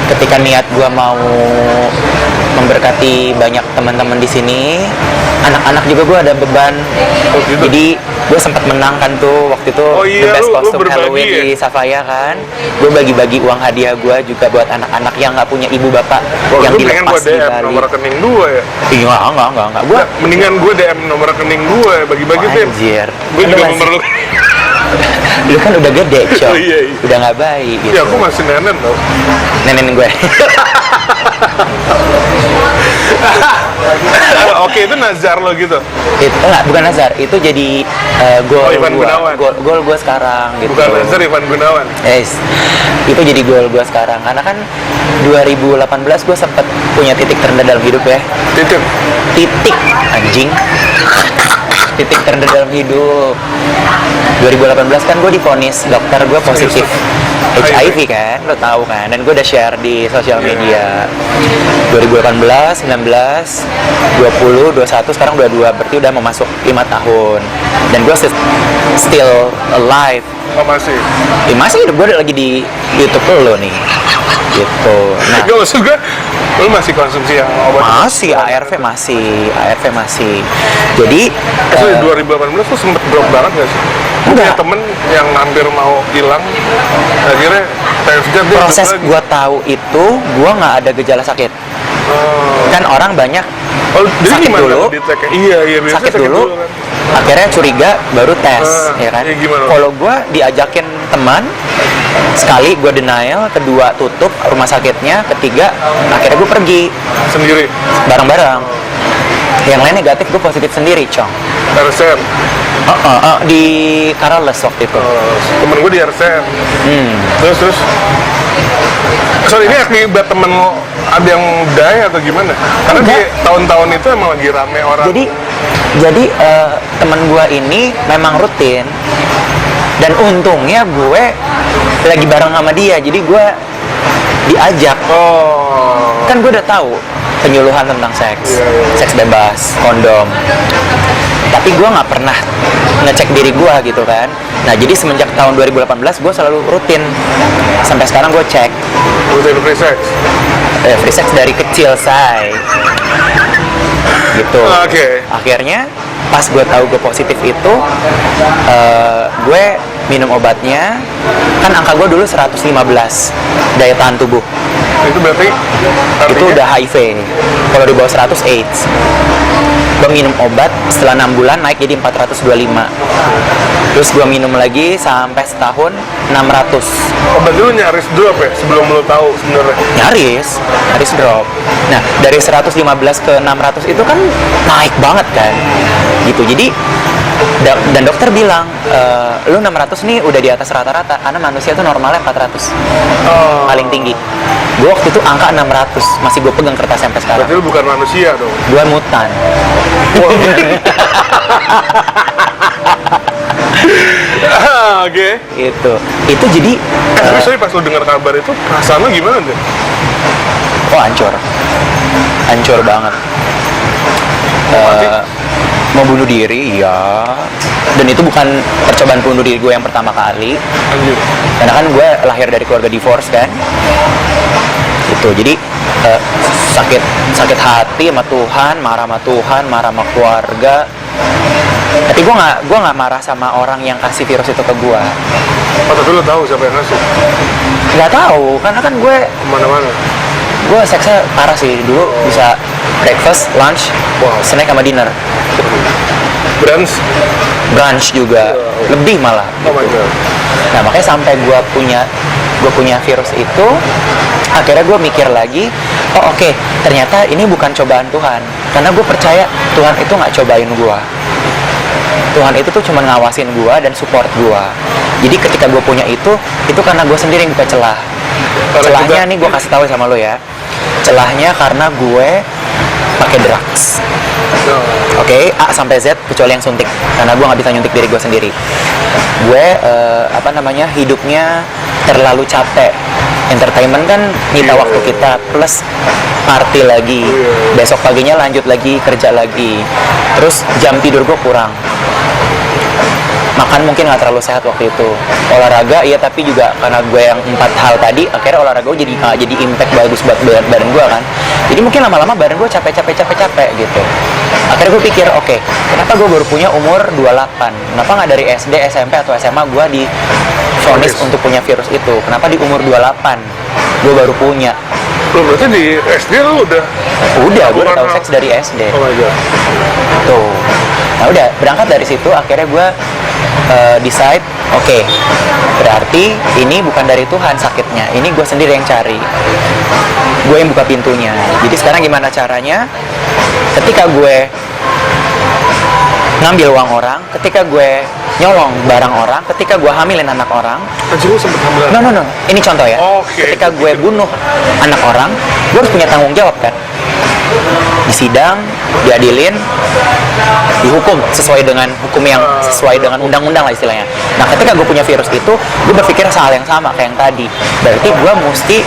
ketika niat gue mau memberkati banyak teman-teman di sini, anak-anak juga gue ada beban. Oh, gitu. Jadi gue sempat menang kan tuh waktu itu Oh iya, the best lu costume berbagi Halloween ya? di Savaya kan. Gue bagi-bagi uang hadiah gue juga buat anak-anak yang nggak punya ibu bapak Wah, yang lu pengen dilepas gue di DM Bali. nomor rekening gue ya? Iya, enggak. Gue Mendingan gue DM nomor rekening gue, bagi-bagi Tim. anjir. Gue Lu juga masih- memerlukan. Lu kan udah gede, Cok. Oh, iya. Udah nggak baik gitu. Ya, aku masih nenen tau. Nenek gue. Oke, itu nazar lo gitu. Itu enggak, bukan nazar, itu jadi Oh, goal Ivan gua. Gunawan. Goal gua sekarang gitu. Bukan nazar, Ivan Gunawan. Yes. Itu jadi goal gua sekarang karena kan 2018 gua sempet punya titik terendah dalam hidup ya. Titik. Titik anjing. Titik terendah dalam hidup. 2018 kan gue divonis dokter gue positif HIV kan, lo tahu kan, dan gue udah share di sosial media. 2018, 19, 20, 21, sekarang 22, berarti udah mau masuk 5 tahun dan gue still alive. Oh, masih. Masih hidup, gue lagi di YouTube lo nih gitu. Nah, Gak maksud gue, lo masih konsumsi yang obat? masih ARV masih. Jadi Di 2018 tuh sempet drop banget gak sih? Gue punya Enggak. temen yang hampir mau hilang, akhirnya dia proses hidup lagi. gua tahu itu gua nggak ada gejala sakit. Kan orang banyak Oh, jadi sakit gimana dulu, di-track-nya? Iya, biasanya sakit dulu, kan. akhirnya curiga baru tes, ya kan? Iya, gimana? Kalau gua diajakin teman sekali gua denial, kedua tutup rumah sakitnya, ketiga akhirnya gua pergi Sendiri, bareng-bareng. Yang lain negatif, gue positif sendiri, Cong. RSM. Di Karales waktu itu. Temen gue di RSM. Terus. Sorry, ini akibat temen lo ada yang die atau gimana? Karena di Enggak. tahun-tahun itu emang lagi rame orang. Jadi teman gue ini memang rutin dan untungnya gue lagi bareng sama dia, jadi gue diajak. Oh. Kan gue udah tahu penyuluhan tentang seks, seks bebas, kondom. Tapi gue nggak pernah ngecek diri gue gitu kan. Nah jadi semenjak tahun 2018 gue selalu rutin. Sampai sekarang gue cek. Rutin free sex. Free sex dari kecil, say. Gitu. Oke. Akhirnya pas gue tahu gue positif itu, gue minum obatnya. Kan angka gue dulu 115 daya tahan tubuh. Itu berarti Itu artinya udah HIV. Kalau di bawah 100 AIDS. Gue minum obat setelah 6 bulan naik jadi 425. Terus gue minum lagi sampai setahun 600. obat dulu nyaris drop ya sebelum lo tahu sebenarnya. Nyaris drop. Nah dari 115 ke 600 itu kan naik banget kan gitu. Jadi dan dokter bilang lu 600 nih udah di atas rata-rata karena manusia tuh normalnya 400 paling tinggi. Gue waktu itu angka 600 masih gue pegang kertas sampai sekarang. Berarti lo bukan manusia dong. Gue mutan. Oke. Itu jadi Tapi sorry pas lo dengar kabar itu perasaan lo gimana deh? oh hancur banget. Mau bunuh diri ya, dan itu bukan percobaan bunuh diri gue yang pertama kali, Anjir. karena kan gue lahir dari keluarga divorce kan. Itu jadi sakit hati sama Tuhan, marah sama Tuhan, marah sama keluarga. Tapi gue nggak marah sama orang yang kasih virus itu ke gue. Oh, tapi lo tahu siapa yang ngasih? Nggak tahu, karena kan gue Kemana-mana. seksnya parah sih. Dulu bisa breakfast, lunch, snack sama dinner, brunch juga, lebih malah. Oh my god. Nah makanya sampai gue punya virus itu, akhirnya gue mikir lagi, oh oke, ternyata ini bukan cobaan Tuhan, karena gue percaya Tuhan itu nggak cobain gue. Tuhan itu tuh cuma ngawasin gue dan support gue. Jadi ketika gue punya itu karena gue sendiri yang buka celah. Celahnya nih gue kasih tahu sama lo ya. Celahnya karena gue pakai drugs. Oke, A sampai Z kecuali yang suntik, karena gue nggak bisa nyuntik diri gue sendiri. Gue hidupnya terlalu capek. Entertainment kan nyita waktu kita, plus party lagi. Besok paginya lanjut lagi kerja lagi. Terus jam tidur gue kurang. Makan mungkin nggak terlalu sehat waktu itu. Olahraga iya, tapi juga karena gue yang 4 hal tadi, akhirnya olahraga gue jadi nggak jadi impact bagus buat badan gue kan. Jadi mungkin lama-lama badan gue capek gitu. Akhirnya gue pikir, oke, kenapa gue baru punya umur 28? Kenapa nggak dari SD, SMP atau SMA gue divonis untuk punya virus itu? Kenapa di umur 28 gue baru punya? Lo berarti di SD lo udah? Udah, gue udah tahu seks dari SD. Oh my god. Tuh. Nah udah, berangkat dari situ akhirnya gue decide, oke, berarti ini bukan dari Tuhan sakitnya, ini gue sendiri yang cari, gue yang buka pintunya. Jadi sekarang gimana caranya? ketika gue ngambil uang orang, ketika gue nyolong barang orang, ketika gue hamilin anak orang. Anjir, lu sempet hamil? No. Ini contoh ya. Oke. Ketika gue bunuh anak orang, gue harus punya tanggung jawab kan. Di sidang, diadilin, dihukum sesuai dengan hukum yang sesuai dengan undang-undang lah istilahnya. Nah, ketika gue punya virus itu, gue berpikir hal yang sama kayak yang tadi. Berarti gue mesti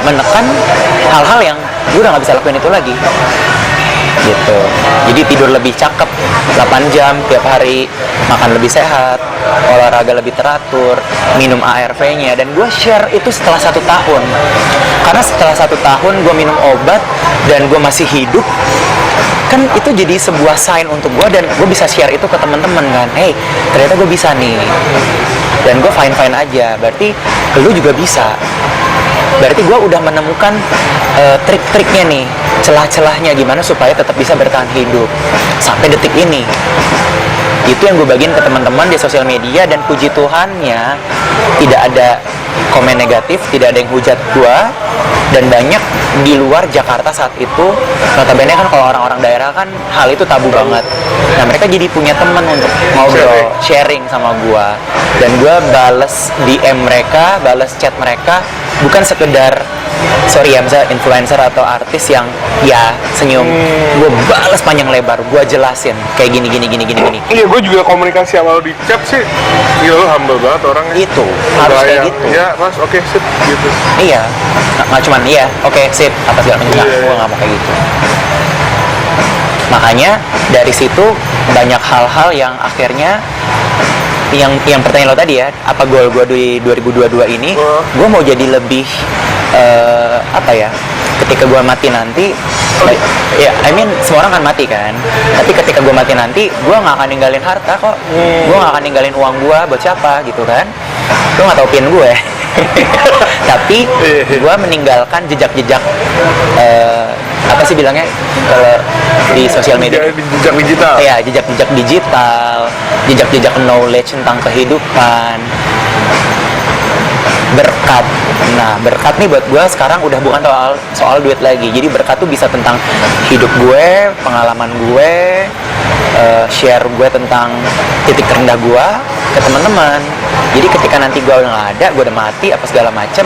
menekan hal-hal yang gue udah nggak bisa lakuin itu lagi. Gitu. Jadi tidur lebih cakep 8 jam tiap hari, makan lebih sehat, olahraga lebih teratur, minum ARV-nya, dan gue share itu setelah 1 tahun. Karena setelah 1 tahun gue minum obat dan gue masih hidup, kan itu jadi sebuah sign untuk gue, dan gue bisa share itu ke teman-teman kan. Hey, ternyata gue bisa nih, dan gue fine aja. Berarti lu juga bisa. Berarti gue udah menemukan trik-triknya nih, celah-celahnya gimana supaya tetap bisa bertahan hidup sampai detik ini. Itu yang gue bagiin ke teman-teman di sosial media, dan puji Tuhannya tidak ada komen negatif, tidak ada yang hujat gue, dan banyak di luar Jakarta saat itu. Notabene kan kalau orang-orang daerah kan hal itu tabu banget. Nah, mereka jadi punya teman untuk ngobrol, sharing sama gue, dan gue bales DM mereka, bales chat mereka, bukan sekedar sorry ya, misalnya influencer atau artis yang ya senyum. Gue balas panjang lebar, gue jelasin kayak gini. Iya, gue juga komunikasi sama lo di chat sih. Gila, lo humble banget orangnya. Itu harus kayak gitu. Ya mas, oke, sip gitu. Iya, nggak cuman iya, oke, sip, apa segala macam. Gue nggak mau kayak gitu. Makanya dari situ banyak hal-hal yang akhirnya yang pertanyaan lo tadi ya, apa goal gue di 2022 ini? Gue mau jadi lebih ketika gue mati nanti, ya, semua orang kan mati kan. Tapi ketika gue mati nanti, gue nggak akan ninggalin harta kok. Gue nggak akan ninggalin uang gue buat siapa gitu kan. Lo nggak tau pin gue. Tapi gue meninggalkan jejak-jejak apa sih bilangnya kalau di sosial media? Jejak digital. Iya, jejak-jejak digital, jejak-jejak knowledge tentang kehidupan. Berkat. Nah, berkat nih buat gue sekarang udah bukan soal duit lagi. Jadi berkat tuh bisa tentang hidup gue, pengalaman gue, share gue tentang titik terendah gue ke teman-teman. Jadi ketika nanti gue udah nggak ada, gue udah mati apa segala macem,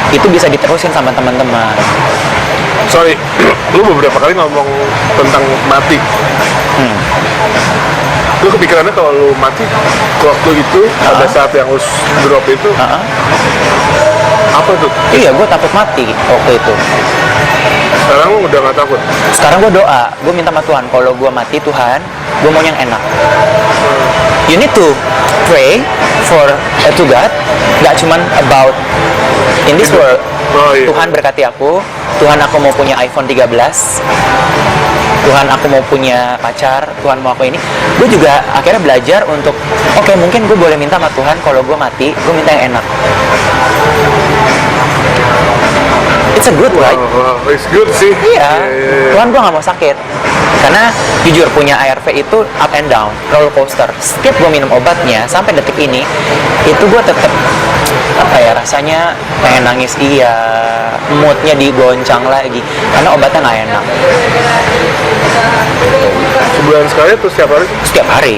itu bisa diterusin sama teman-teman. Sorry, lu beberapa kali ngomong tentang mati. Lu kepikirannya kalau lu mati waktu itu pada saat yang lu drop itu apa tuh? Iya, gue takut mati waktu itu. Sekarang lu udah gak takut? Sekarang gue doa, gue minta sama Tuhan, kalau gue mati, Tuhan, gue mau yang enak. You need to pray to God, gak cuman about in this world. Iya. Tuhan berkati aku, Tuhan aku mau punya iPhone 13, Tuhan aku mau punya pacar, Tuhan mau aku ini. Gue juga akhirnya belajar untuk oke, mungkin gue boleh minta sama Tuhan kalau gue mati, gue minta yang enak. It's a good, right? It's good sih. Iya. Tuhan, gue gak mau sakit. Karena jujur punya ARV itu up and down, roller coaster. Setiap gue minum obatnya sampai detik ini, itu gue tetap rasanya pengen nangis, iya, moodnya digoncang lagi karena obatnya nggak enak. Sebulan sekali atau setiap hari? Setiap hari.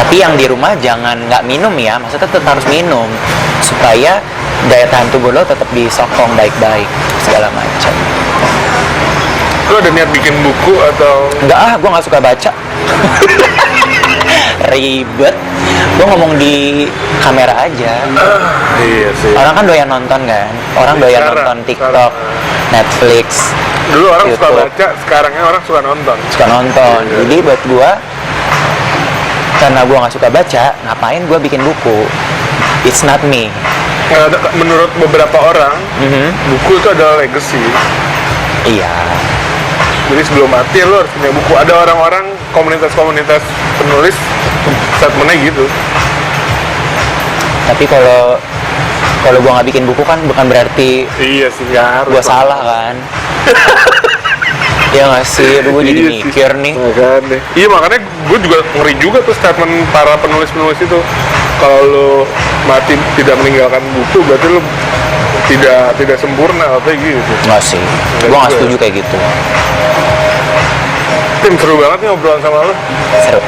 Tapi yang di rumah jangan nggak minum ya, maksudnya tetap harus minum supaya daya tahan tubuh lo tetap disokong baik-baik segala macam. Lo ada niat bikin buku atau? Enggak, gue nggak suka baca. Ribet. Gue ngomong di kamera aja. Iya sih. Orang kan doyan nonton kan. Orang doyan nonton TikTok, Netflix. Dulu orang YouTube. suka baca, sekarangnya orang suka nonton. Suka nonton. Jadi buat gue, karena gue nggak suka baca, ngapain gue bikin buku? It's not me. Menurut beberapa orang, buku itu adalah legacy. Iya. Jadi sebelum mati lo harus punya buku. Ada orang-orang komunitas-komunitas penulis statementnya gitu. Tapi kalau gue nggak bikin buku kan bukan berarti Iya sih, nggak harus. gue salah kan? Ya nggak sih, gue jadi Iya mikir nih. Makanya. Iya, makanya gue juga ngeri juga tuh statement para penulis-penulis itu. Kalau lo mati tidak meninggalkan buku, berarti lo tidak sempurna apa gitu. Nggak sih, gue nggak setuju kayak gitu. Tim, seru banget nih obrolan sama lo. Seru.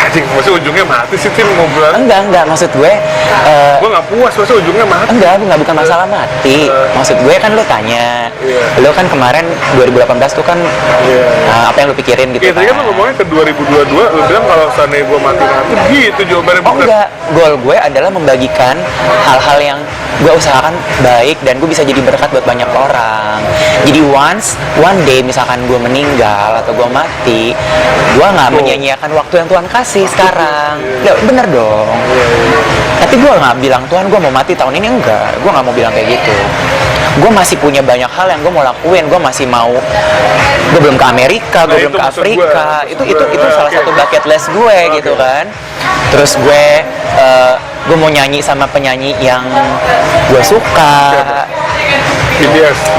Anjing, maksudnya ujungnya mati sih Tim ngobrolan. Enggak, maksud gue Gue nggak puas, maksudnya ujungnya mati. enggak, bukan masalah mati. Maksud gue kan lo tanya, lo kan kemarin 2018 tuh kan apa yang lo pikirin gitu Iya, tadi kan lo ngomongnya ke 2022, lo bilang kalau seandainya gue mati-mati gitu jawabannya. Oh enggak, goal gue adalah membagikan hal-hal yang gue usahakan baik dan gue bisa jadi berkat buat banyak orang. Jadi one day misalkan gue meninggal atau gue mati, gue nggak menyia-nyiakan waktu yang Tuhan kasih sekarang. Ya bener dong. Tapi gue nggak bilang Tuhan gue mau mati tahun ini, enggak. Gue nggak mau bilang kayak gitu. Gue masih punya banyak hal yang gue mau lakuin. Gue masih mau, gue belum ke Amerika, gue belum ke Afrika. Itu salah satu bucket list gue gitu kan. Terus gue mau nyanyi sama penyanyi yang gue suka.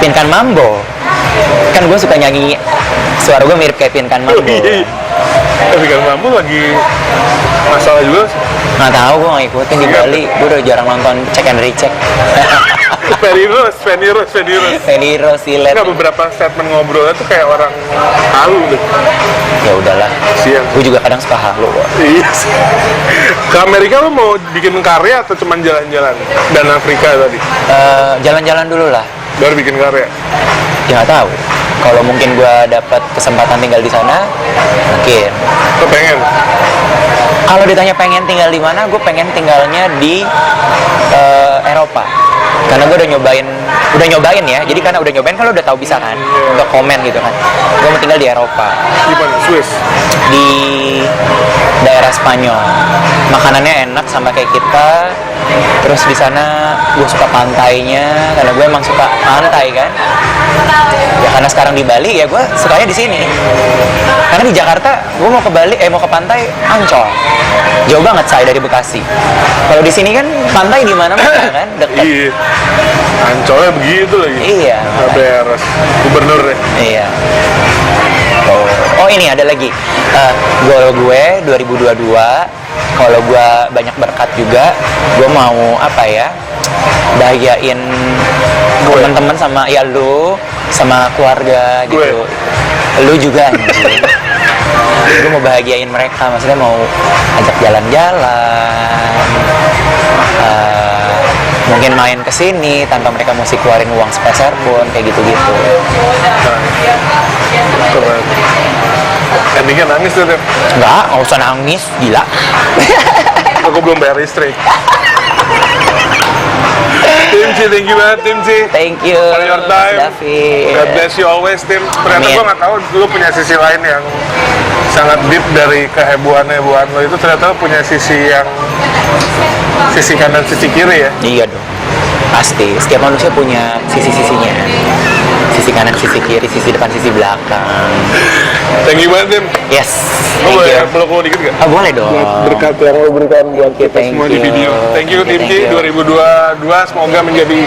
Pinkan Mambo. Kan gue suka nyanyi, suara gue mirip kayak Pinkan Mambo. Tapi kan Mambo lagi masalah juga. Nggak tahu, gue nggak ikutin di Bali. Gue udah jarang nonton Check and Recheck. Feni Rose. Feni Rose, Silet. Enggak, beberapa statement ngobrolnya tuh kayak orang halu deh. Ya udahlah. Siang. Gue juga kadang suka halu kok. Iya. Ke Amerika lo mau bikin karya atau cuman jalan-jalan? Dan Afrika tadi? Jalan-jalan dulu lah. Baru bikin karya? Ya nggak tahu. Kalau mungkin gue dapat kesempatan tinggal di sana, mungkin. Lo pengen? Kalau ditanya pengen tinggal di mana, gue pengen tinggalnya di Eropa. Karena gue udah nyobain ya. Jadi karena udah nyobain kan lo udah tahu bisa kan, udah komen gitu kan. Gue mau tinggal di Eropa. Di mana? Swiss? Di daerah Spanyol. Makanannya enak sama kayak kita. Terus di sana gue suka pantainya, karena gue emang suka pantai kan. Ya karena sekarang di Bali ya gue sukanya di sini. Karena di Jakarta gue mau ke Bali, mau ke pantai Ancol. Jauh banget saya dari Bekasi. Kalau di sini kan pantai di mana-mana kan, deket. Iya. Ancolnya begitu lagi. Iya. Nggak beres. Gubernur deh. Iya. Oh ini ada lagi. Goal gue 2022, kalau gue banyak berkat juga, gue mau apa ya, bahagiain teman-teman sama ya lu, sama keluarga gitu. Lu juga anjing. Gue mau bahagiain mereka, maksudnya mau ajak jalan-jalan, mungkin main kesini tanpa mereka mesti keluarin uang sepeser pun, kayak gitu-gitu. Keren. Endingnya nangis tuh, Tim. Nggak usah nangis, gila. Aku belum bayar listrik. Tim C, thank you banget Tim C. Thank you For your time. David. God bless you always Tim. Ternyata Amin. gue nggak tahu lu punya sisi lain yang sangat deep dari kehebohan lo itu. Ternyata lu punya sisi yang sisi kanan sisi kiri ya. Iya dong, pasti. Setiap manusia punya sisi-sisinya. Sisi kanan, sisi kiri, sisi depan, sisi belakang. Thank you banget Tim. Yes, Lo thank boleh you. peluk lo dikit gak? Oh, boleh dong. Berkat yang lo berikan buat kita Thank semua di you. video. Thank you Tim Thank C. you. 2022 semoga menjadi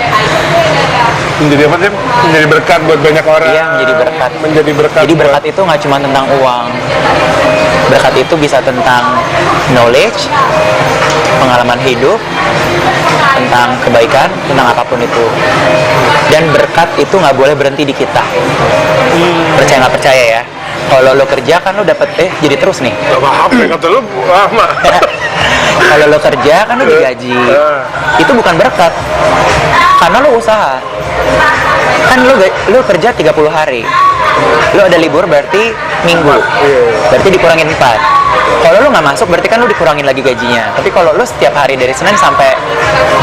apa Tim? Menjadi berkat buat banyak orang. Iya, menjadi berkat. Menjadi berkat. Jadi berkat itu nggak cuma tentang uang. Berkat itu bisa tentang knowledge, pengalaman hidup, tentang kebaikan, tentang apapun itu. Dan berkat itu nggak boleh berhenti di kita. Percaya nggak percaya ya? Kalau lo kerja kan lo dapet jadi terus nih. Gak apa-apa ya, kata lu lama. Kalau lo kerja kan lo digaji. Itu bukan berkat. Karena lo usaha. Kan lo kerja 30 hari. Lo ada libur berarti minggu. Berarti dikurangin 4. Kalau lo nggak masuk berarti kan lo dikurangin lagi gajinya. Tapi kalau lo setiap hari dari Senin sampai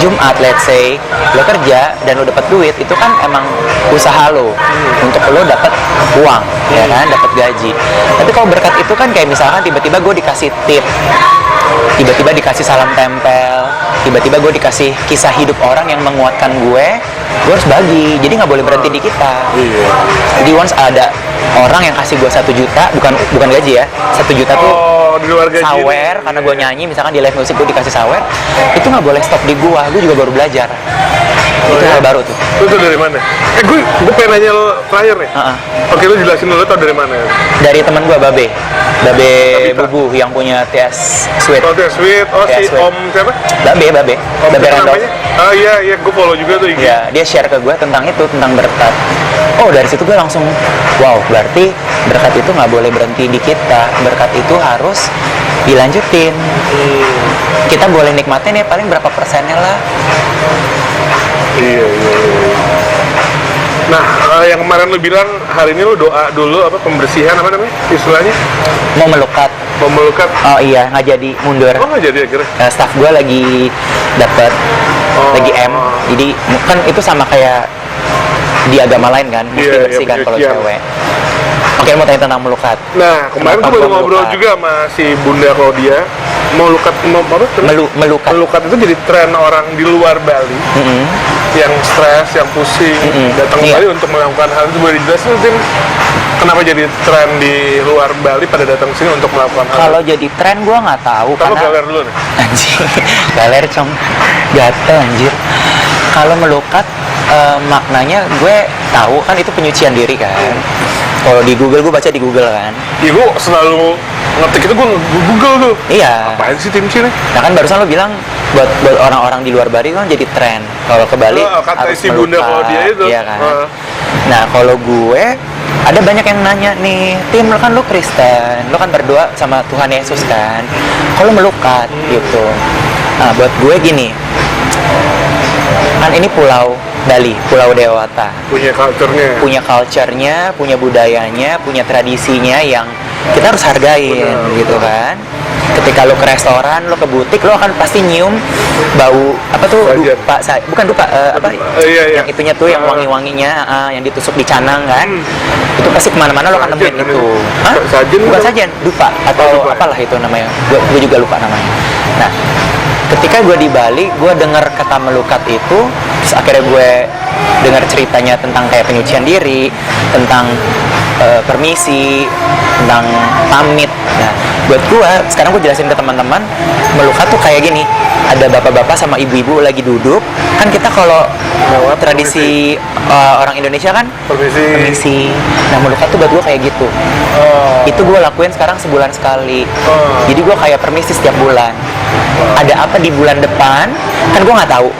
Jumat, let's say, lo kerja dan lo dapat duit, itu kan emang usaha lo untuk lo dapat uang, ya kan, dapat gaji. Tapi kalau berkat itu kan kayak misalkan tiba-tiba gue dikasih tip, tiba-tiba dikasih salam tempel, tiba-tiba gue dikasih kisah hidup orang yang menguatkan gue harus bagi. Jadi nggak boleh berhenti di kita. Jadi once ada orang yang kasih gue 1 juta, bukan gaji ya, 1 juta tuh di luar gaji. sawer, karena gue nyanyi, misalkan di live musik gue dikasih sawer, itu nggak boleh stop di gue juga baru belajar. Itu ya? hal baru tuh. Lu tau dari mana? Gue pengen nanya lo terakhir nih. Heeh. Oke, lu jelasin dulu tau dari mana? Dari teman gua Babe Tabita. Bubu yang punya TS Sweet. Oh, dia sweet. Oh, Ya, si sweet. Om siapa? Babe Om siapa Randolph. namanya? Oh iya, gue follow juga tuh IG. Ya, dia share ke gue tentang itu, tentang berkat. Oh, dari situ gue langsung, wow, berarti berkat itu nggak boleh berhenti di kita. Berkat itu harus dilanjutin. Kita boleh nikmatin ya paling berapa persennya lah. Iya. Nah, yang kemarin lu bilang hari ini lu doa dulu apa pembersihan apa namanya istilahnya? Mau melukat. Memelukat. Oh iya, nggak jadi mundur. Oh nggak jadi akhirnya. Staff gue lagi dapet lagi M, jadi kan itu sama kayak di agama lain kan, mesti Iya, bersih kan kalau pencucian. cewek. Oke, mau tanya tentang melukat. Nah, kemarin Kenapa gue baru gua ngobrol melukat? juga sama si Bunda Claudia. Melukat. Melukat itu jadi tren orang di luar Bali Mm-mm. yang stres, yang pusing, datang ke Iya. Bali untuk melakukan hal itu. Boleh dijelasin Tim? Kenapa jadi tren di luar Bali pada datang ke sini untuk melakukan hal Kalau itu? jadi tren gue nggak tahu Kalau karena galer dulu nih. anjing galer cong gatel anjir. Kalau melukat maknanya gue tahu kan itu penyucian diri kan. Kalau di Google, gue baca di Google kan. Ya gue selalu ngetik itu gue Google tuh. Iya. Apaan sih Tim nih? Nah kan barusan lo bilang buat orang-orang di luar Bali kan jadi tren. Kalau ke Bali Kata harus si Bunda melukat, Claudia itu. iya kan. Nah kalau gue ada banyak yang nanya nih, Tim lo kan lo Kristen, lo kan berdoa sama Tuhan Yesus kan. Kalau melukat gitu. Nah buat gue gini, kan ini pulau Bali, Pulau Dewata. Punya culture-nya. Punya culture-nya, punya budayanya, punya tradisinya yang kita harus hargain gitu kan. Ketika lo ke restoran, lo ke butik, lo akan pasti nyium bau apa tuh Sajen. bukan dupa apa Iya. yang itunya tuh yang wangi-wanginya yang ditusuk di canang kan. Itu pasti kemana-mana lo akan Sajen nemuin kan itu. itu? Hah? Sajen Bukan kan? sajen, dupa atau Oh, dupa ya? apalah itu namanya. Gue juga lupa namanya. Nah, ketika gue di Bali, gue dengar kata melukat itu, terus akhirnya gue dengar ceritanya tentang kayak penyucian diri, tentang permisi, tentang pamit. Nah, buat gue, sekarang gue jelasin ke teman-teman, melukat tuh kayak gini. Ada bapak-bapak sama ibu-ibu lagi duduk, kan kita kalau tradisi orang Indonesia kan permisi. Nah, melukat tuh buat gue kayak gitu. Itu gue lakuin sekarang sebulan sekali. Jadi gue kayak permisi setiap bulan. Ada apa di bulan depan? Kan gue nggak tahu.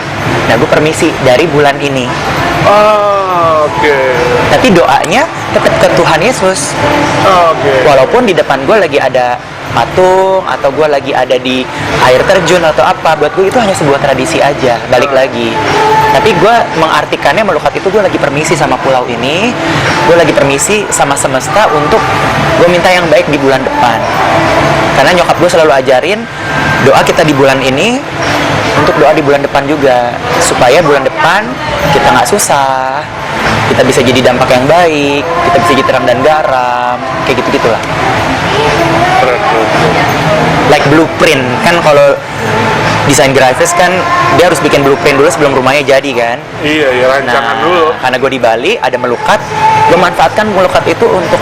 Nah, gue permisi dari bulan ini. Oke. Tapi doanya tetap ke Tuhan Yesus. Oke. Walaupun di depan gue lagi ada patung atau gue lagi ada di air terjun atau apa, buat gue itu hanya sebuah tradisi aja. Balik lagi. Tapi gue mengartikannya melukat itu gue lagi permisi sama pulau ini, gue lagi permisi sama semesta untuk gue minta yang baik di bulan depan. Karena nyokap gue selalu ajarin doa kita di bulan ini untuk doa di bulan depan juga, supaya bulan depan kita nggak susah, kita bisa jadi dampak yang baik, kita bisa jadi terang dan garam, kayak gitu-gitulah. Like blueprint kan, kalau desain grafis kan dia harus bikin blueprint dulu sebelum rumahnya jadi kan. Iya, ya rancangan dulu. Karena gue di Bali ada melukat, gue manfaatkan melukat itu untuk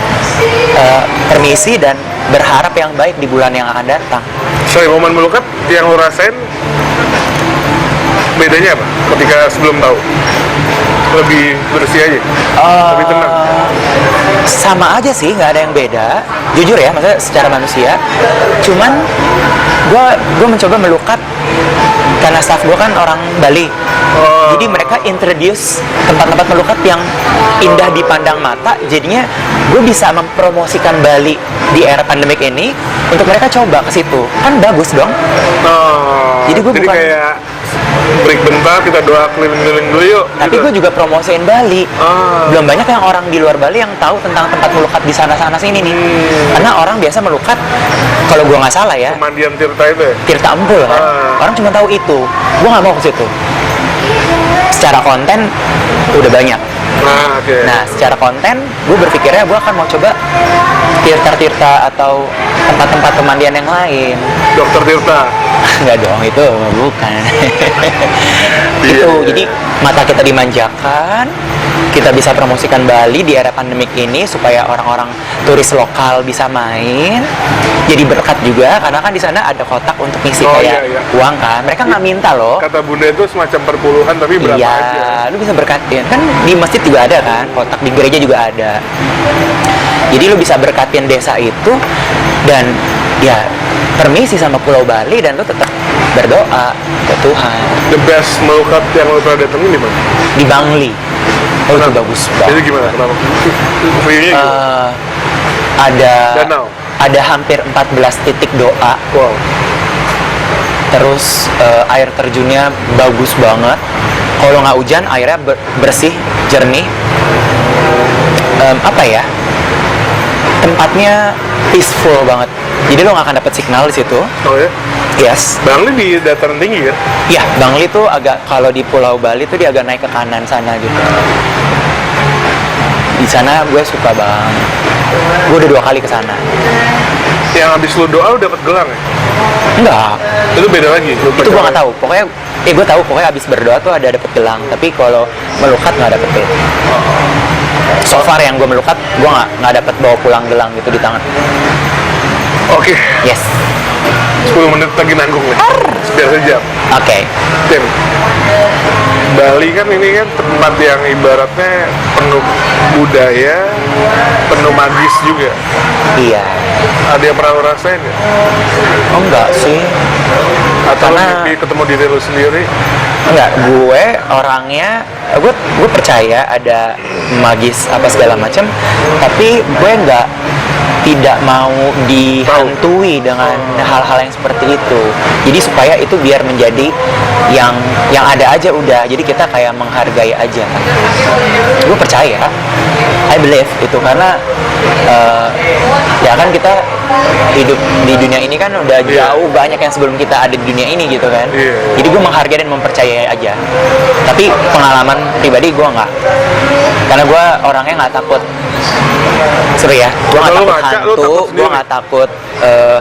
permisi dan berharap yang baik di bulan yang akan datang. Sorry, momen melukat yang lo rasain bedanya apa? Ketika sebelum tahu lebih bersih aja, lebih tenang. Sama aja sih, nggak ada yang beda. Jujur ya, maksudnya secara manusia. Cuman gue mencoba melukat karena staff gue kan orang Bali. Jadi mereka introduce tempat-tempat melukat yang indah dipandang mata. Jadinya gue bisa mempromosikan Bali di era pandemik ini untuk mereka coba ke situ. Kan bagus dong. Jadi gue bukan kayak break bentar, kita doa keliling-keliling dulu yuk. Tapi gue juga promosiin Bali. Belum banyak yang orang di luar Bali yang tahu tentang tempat melukat di sana-sana sini nih. Karena orang biasa melukat, kalau gue nggak salah ya, Pemandian Tirta itu ya? Tirta Empul kan. Orang cuma tahu itu. Gue nggak mau ke situ. Secara konten udah banyak. Nah, secara konten gue berpikirnya gue akan mau coba Tirta-Tirta atau tempat-tempat pemandian yang lain. Dokter Tirta. Enggak dong, itu bukan. Itu, jadi mata kita dimanjakan, kita bisa promosikan Bali di era pandemik ini supaya orang-orang turis lokal bisa main. Jadi berkat juga, karena kan di sana ada kotak untuk ngisi kayak uang kan. Mereka nggak minta loh. Kata Bunda itu semacam perpuluhan tapi berapa Iya, aja. lu bisa berkatin. Kan di masjid juga ada kan, kotak di gereja juga ada. Jadi lu bisa berkatin desa itu dan ya permisi sama Pulau Bali dan lu tetap berdoa ke Tuhan. The best melukat yang lo pernah datengin di mana? Di Bangli. Oh, itu bagus Jadi banget. gimana? Kenapa? View-nya gimana? Ada Danau. ada hampir 14 titik doa. Wow. Terus air terjunnya bagus banget. Kalau nggak hujan, airnya bersih, jernih. Apa ya? Tempatnya peaceful banget. Jadi lo nggak akan dapet signal di situ. Oh ya? Yes. Bangli di dataran tinggi kan? Ya, Bangli tuh agak, kalau di Pulau Bali tuh dia agak naik ke kanan sana gitu. Di sana gue suka banget. Gue udah 2 kali ke sana. Yang habis lu doa lu dapet gelang ya? Enggak, Itu beda lagi. Lu itu gue nggak tahu. Pokoknya, gue tahu pokoknya abis berdoa tuh ada dapet gelang. Tapi kalau melukat nggak dapet itu. So far yang gue melukat, gue nggak dapet bawa pulang gelang gitu di tangan. Oke, Yes. 10 menit lagi nanggung nih. Biar sejam. Oke. Tim, Bali kan ini kan tempat yang ibaratnya penuh budaya, penuh magis juga. Iya. Ada yang pernah lo rasain nggak? Oh enggak sih. Atau lo Karena- mimpi ketemu diri lo sendiri? Enggak, gue orangnya, gue percaya ada magis apa segala macam, tapi gue tidak mau dihantui dengan hal-hal yang seperti itu. Jadi supaya itu biar menjadi yang ada aja udah. Jadi kita kayak menghargai aja. Gue percaya, I believe itu karena ya kan kita hidup di dunia ini kan udah jauh banyak yang sebelum kita ada di dunia ini gitu kan. Jadi gue menghargai dan mempercayai aja. Tapi pengalaman pribadi gue nggak, karena gue orangnya nggak takut. Seru ya, gue nggak Kalau lu takut ngaca, lu hantu, takut gue sendiri? nggak takut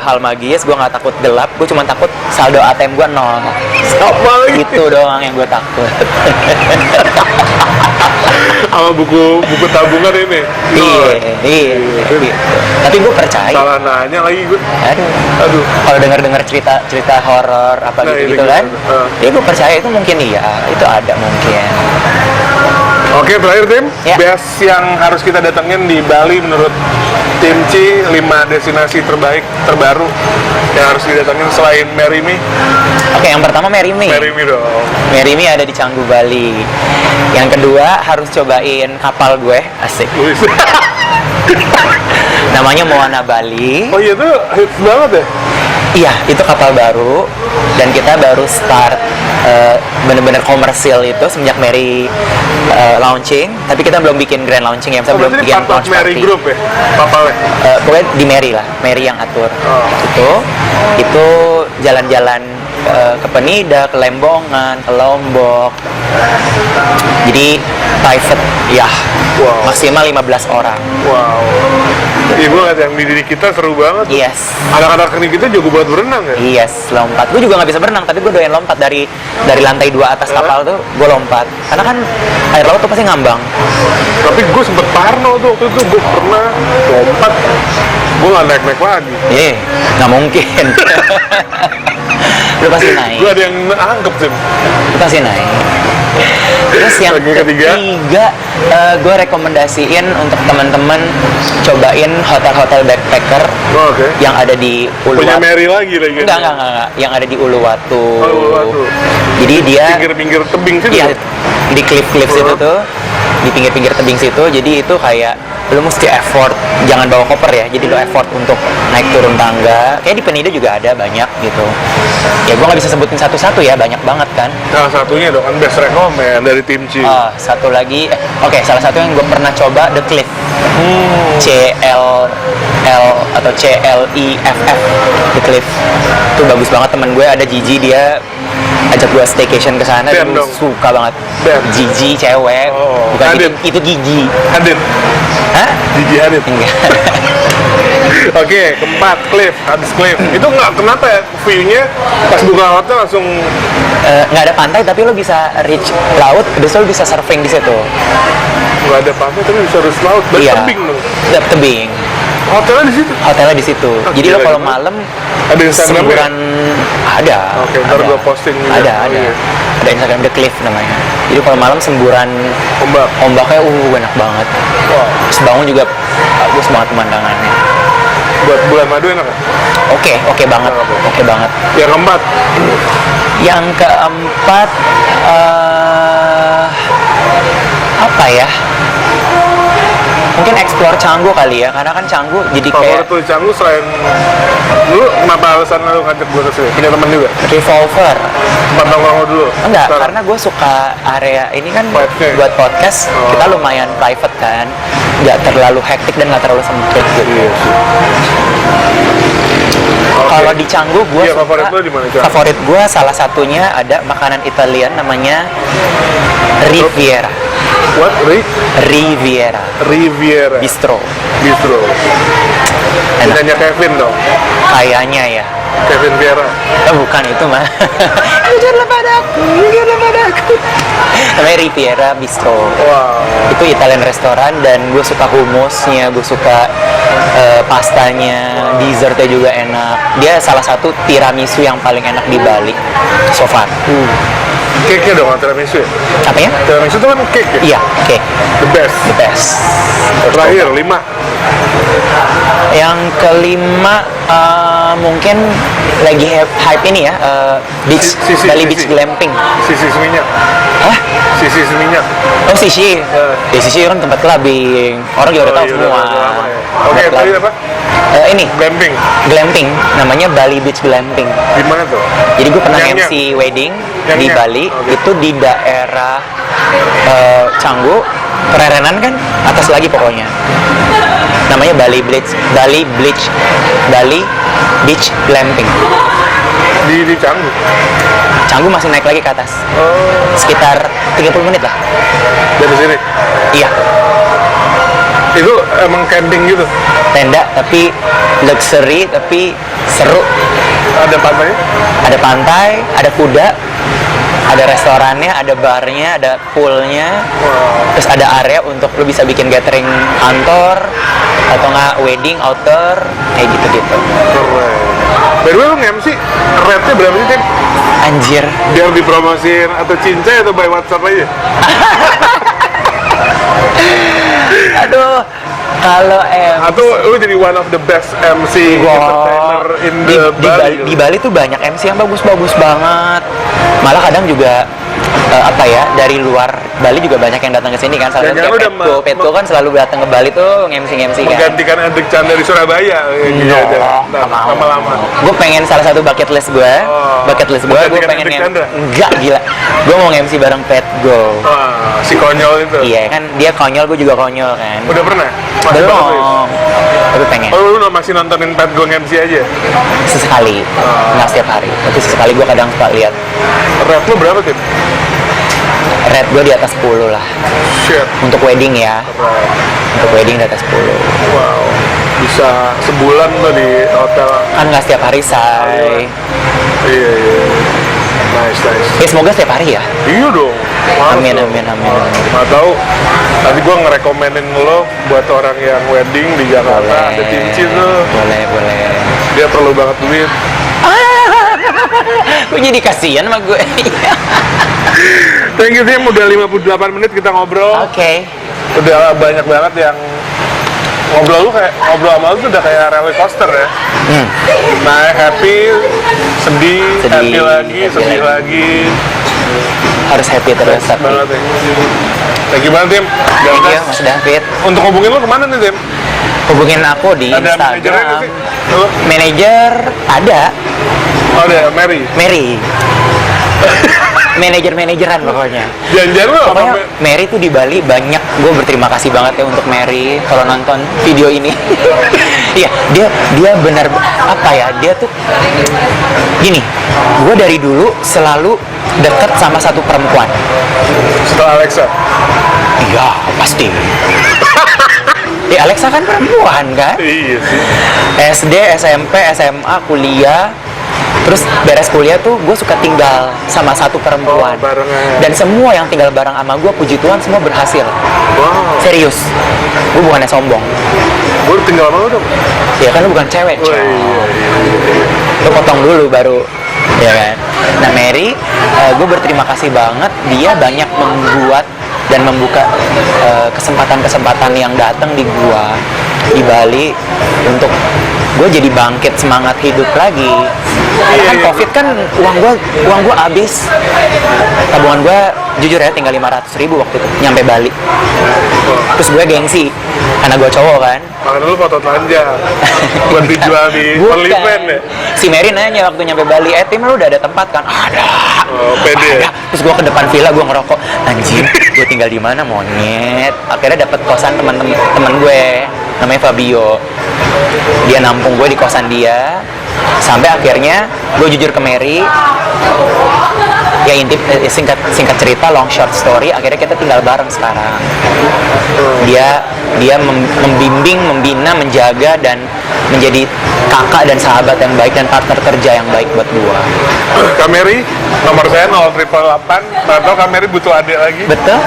hal magis, gue nggak takut gelap, gue cuma takut saldo ATM gue 0. Apa lagi? Itu doang yang gue takut. Sama buku tabungan ini. Iya. Tapi gue percaya. Salah nanya lagi gue. Aduh. Kalau dengar cerita horor apa Nah, gitu ini kan, gimana? ya gue percaya itu mungkin iya, itu ada mungkin. Oke, terakhir tim, Ya. best yang harus kita datengin di Bali menurut tim C, 5 destinasi terbaru yang harus didatengin selain Merimi. Oke, yang pertama Merimi. Merimi dong. Merimi ada di Canggu, Bali. Yang kedua harus cobain kapal gue, asik. Luis. Namanya Moana Bali. Oh iya tuh hits banget ya? Iya, itu kapal baru dan kita baru start bener-bener komersil itu semenjak Mary launching. Tapi kita belum bikin grand launching ya, Oh, belum berarti bikin part of launch Mary party. Group ya? Kapalnya? Pokoknya di Mary lah, Mary yang atur. Itu jalan-jalan ke Penida, ke Lembongan, ke Lombok. Jadi private ya, Wow. maksimal 15 orang. Wow. Ibu lihat yang di diri kita seru banget. Yes. Anak-anak ini kita jago buat berenang ya? Yes, lompat. Gue juga nggak bisa berenang, tapi gue doyan lompat dari lantai 2 atas kapal tuh, gue lompat. Karena kan air laut tuh pasti ngambang. Tapi gue sempet parno tuh waktu itu, gue pernah lompat. Gue gak naik-naik lagi. Nggak mungkin. Lu pasti naik. Gue ada yang anggap sih. Lu pasti naik. Terus yang Lagi ketiga? gue rekomendasiin untuk teman-teman cobain hotel-hotel backpacker Oh, oke. yang ada di Punya Uluwatu. Mary lagi lagi. Enggak. Yang ada di Uluwatu. Oh, Uluwatu. Jadi dia Pinggir-pinggir tebing sih. iya, di cliff-cliff situ tuh, di pinggir-pinggir tebing situ. Jadi itu kayak lu mesti effort, jangan bawa koper ya. Jadi lu effort untuk naik turun tangga. Kayak di Penida juga ada banyak gitu. Ya gua nggak bisa sebutin satu-satu ya, banyak banget kan. Salah satunya dong kan best recommend dari tim C. Satu lagi, oke, salah satu yang gue pernah coba The Cliff. CLL atau CLIFF, The Cliff. Itu bagus banget. Temen gue ada Gigi, dia ajak gue staycation ke sana. Ben Gue dong. suka banget. Ben. Gigi cewek, Oh, bukan Hadid. itu Gigi. Hadid. Hah? Gigi Hadid. Enggak. Oke, keempat, cliff, habis cliff. Itu nggak kenapa ya, view-nya pas buka hotel langsung Nggak ada pantai tapi lo bisa reach laut, habis itu lo bisa surfing di situ. nggak ada pantai tapi bisa harus laut, berarti Iya. tebing dong. Tebing. Hotelnya di situ. Hotelnya di situ. Oh, Jadi lo gila, kalau gimana? malam Ada Instagramnya? semburan ada. Oke, ntar ada. gua posting juga. Ada, Oh, ada. iya. Ada Instagram The Cliff namanya. Jadi kalau malam semburan Ombak. ombaknya enak banget. Wah, Terus bangun juga bagus banget pemandangannya. buat bulan madu enak ya? Oke banget. Oke banget. Yang keempat, Yang keempat apa ya? Mungkin explore Canggu kali ya, karena kan Canggu jadi kayak favorit tuh Canggu selain lu kenapa alasan lu ngajak gue ke sini? Punya teman juga? revolver. Tempat nongkrong lo dulu? Enggak, Sekarang? karena gue suka area ini kan Private. buat podcast, Oh. kita lumayan private kan, nggak terlalu hektik dan nggak terlalu sempit gitu. Iya sih. Oke. Kalau di Canggu gue Iya, favorit lo di mana, Canggu? Favorit gue salah satunya ada makanan Italian namanya Riviera. What? Riviera Riviera Bistro. Bistro. Enak. Punyanya Kevin dong. Kayaknya ya. Kevin Viera. Bukan itu mah. Jujurlah padaku. Namanya Riviera Bistro. Wow. Itu Italian restoran dan gue suka humusnya, gue suka pastanya, dessertnya juga enak. Dia salah satu tiramisu yang paling enak di Bali so far. Cake-nya dong, tiramisu ya? Apa ya? Tiramisu itu kan cake ya? Iya, oke. The best. The best. Terakhir, 5. Yang kelima mungkin lagi hype ini ya, beach, Bali Beach Glamping. Sisi Seminyak. Hah? Sisi Seminyak. Oh, Sisi. Ya, Sisi kan tempat clubbing. Orang juga udah tahu iya, semua. udah lama ya. Oke, Tempat tadi clubbing. apa? Ini Glamping. glamping, namanya Bali Beach Glamping. Di mana tuh? Jadi gue pernah Yang- MC wedding Yang- di yang. Bali, Oke. itu di daerah Canggu, Kererenan kan, atas lagi pokoknya. Namanya Bali Beach Glamping. Di Canggu. Canggu masih naik lagi ke atas, Oh, sekitar 30 menit lah. dari sini. Iya, Itu emang camping gitu. tenda tapi luxury tapi seru. Ada pantainya? Ada pantai, ada kuda, ada restorannya, ada barnya, ada poolnya. Wow. Terus ada area untuk lo bisa bikin gathering kantor atau nggak wedding, outdoor, kayak gitu-gitu. Keren. By the way, lu nge-MC rate-nya berapa sih, Tim? Anjir. Biar dipromosin atau cincay atau by WhatsApp aja? Aduh, kalau Atau lu jadi one of the best MC entertainer in the Bali? Di Bali tuh banyak MC yang bagus-bagus banget. Malah kadang juga apa ya, dari luar Bali juga banyak yang datang ke sini kan. Salah satu Jangan-jangan kayak udah Petko kan selalu datang ke Bali tuh MC kan. Menggantikan Hendrik Chandra di Surabaya gitu aja. Nah, lama-lama. Gue pengen salah satu bucket list gue, Oh, gue menggantikan pengen Hendrik Chandra? enggak gila. Gue mau MC bareng Petgo. Wah, si konyol itu. Iya kan, dia konyol, gue juga konyol kan. Udah pernah? Masih Belum. bagus, ya? Tapi pengen. Oh, lu masih nontonin Pat Gong MC aja? Sesekali, nggak setiap hari. Tapi sesekali gue kadang suka lihat. Rate lu berapa, Tim? Rate gue di atas 10 lah. Shit. Untuk wedding ya. Keren. Untuk wedding di atas 10. Wow. Bisa sebulan tuh di hotel. Kan nggak setiap hari, say. Iya, iya. Nice. Ya semoga setiap hari ya. Iya dong. Harus Amin, dong. amin. Nggak tahu. Tadi gue ngerekomenin lo buat orang yang wedding di Jakarta. Ada Timci tuh. Boleh. Dia perlu banget duit. Gue jadi kasihan sama gue. Thank you, Tim. Udah 58 menit kita ngobrol. Oke. Udah banyak banget yang ngobrol sama lu tuh udah kayak roller coaster ya. Naik happy, sedih, happy lagi, sedih lagi. Harus happy terus tapi. Banget ya. Thank you banget, Tim. Thank you, Mas David. Untuk hubungin lu kemana nih, Tim? Hubungin aku di Ada manajernya nggak Instagram. sih? Lu? Manajer ada, Oh, ada Mary. Mary. Manajeran pokoknya. Janjian lu Pokoknya sama Mary tuh di Bali banyak. Gue berterima kasih banget ya untuk Mary kalau nonton video ini. Iya, dia benar apa ya? Dia tuh gini. Gue dari dulu selalu deket sama satu perempuan. setelah Alexa. Iya, pasti. Di Alexa kan perempuan kan? Iya sih. SD, SMP, SMA, kuliah. Terus beres kuliah tuh gue suka tinggal sama satu perempuan. Oh, barengan. Dan semua yang tinggal bareng sama gue, puji Tuhan semua berhasil. Wow. Serius. Gue bukannya sombong. Gue tinggal sama lu dong. Ya kan lu bukan cewek, Oh, coy. iya. Lu potong dulu baru, ya kan? Nah Mary, gue berterima kasih banget. Dia banyak membuat dan membuka kesempatan-kesempatan yang datang di gua di Bali untuk gue jadi bangkit semangat hidup lagi. Karena kan COVID kan uang gua habis. Tabungan gua jujur ya tinggal 500.000 waktu itu nyampe Bali. Terus gue gengsi karena gue cowok kan. Makanya lu foto telanjang buat dijual di Perlipen ya? Si Mary nanya waktu nyampe Bali, Tim lu udah ada tempat kan? Ada. Oh, pede. Ada. Terus gue ke depan villa, gue ngerokok. Anjir, gue tinggal di mana monyet? Akhirnya dapet kosan temen gue, namanya Fabio. Dia nampung gue di kosan dia. Sampai akhirnya gue jujur ke Mary. Ya singkat cerita, long short story, akhirnya kita tinggal bareng sekarang. Dia membimbing, membina, menjaga dan menjadi kakak dan sahabat yang baik dan partner kerja yang baik buat gua. Kak Mary, nomor saya 0888. Atau Kak Mary butuh adik lagi. Betul?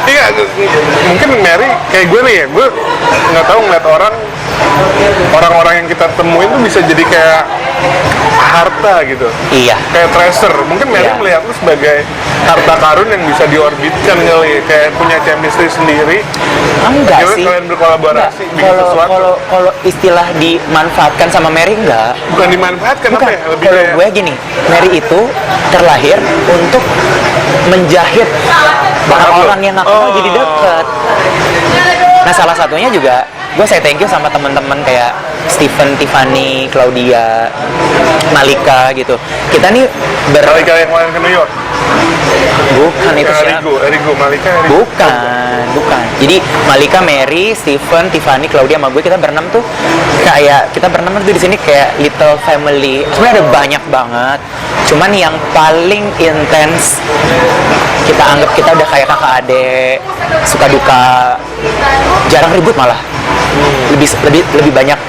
Iya, mungkin Mary kayak gue nih ya, gue nggak tahu ngeliat orang-orang yang kita temuin tuh bisa jadi kayak harta gitu. Iya. Kayak treasure. Mungkin Mary Iya. melihat lu sebagai harta karun yang bisa diorbitkan kali, kayak punya chemistry sendiri. Enggak Akhirnya sih. kalian berkolaborasi, Enggak. bikin sesuatu. Kalau istilah dimanfaatkan sama Mary enggak. Bukan dimanfaatkan, Bukan. apa ya? Lebih Kalau kayak gue gini, Mary itu terlahir untuk menjahit orang yang nggak kenal jadi deket. Nah salah satunya juga gue saya thank you sama teman-teman kayak Stephen, Tiffany, Claudia, Malika gitu. Kita nih Malika yang kemarin ke New York. bukan itu siapa? Erigo, Malika, Erigo. Bukan. Jadi Malika, Mary, Stephen, Tiffany, Claudia sama gue, kita berenam tuh kayak kita berenam tuh di sini kayak little family. Sebenarnya ada banyak banget. Cuman yang paling intens kita anggap kita udah kayak kakak adik, suka duka, jarang ribut malah. Lebih banyak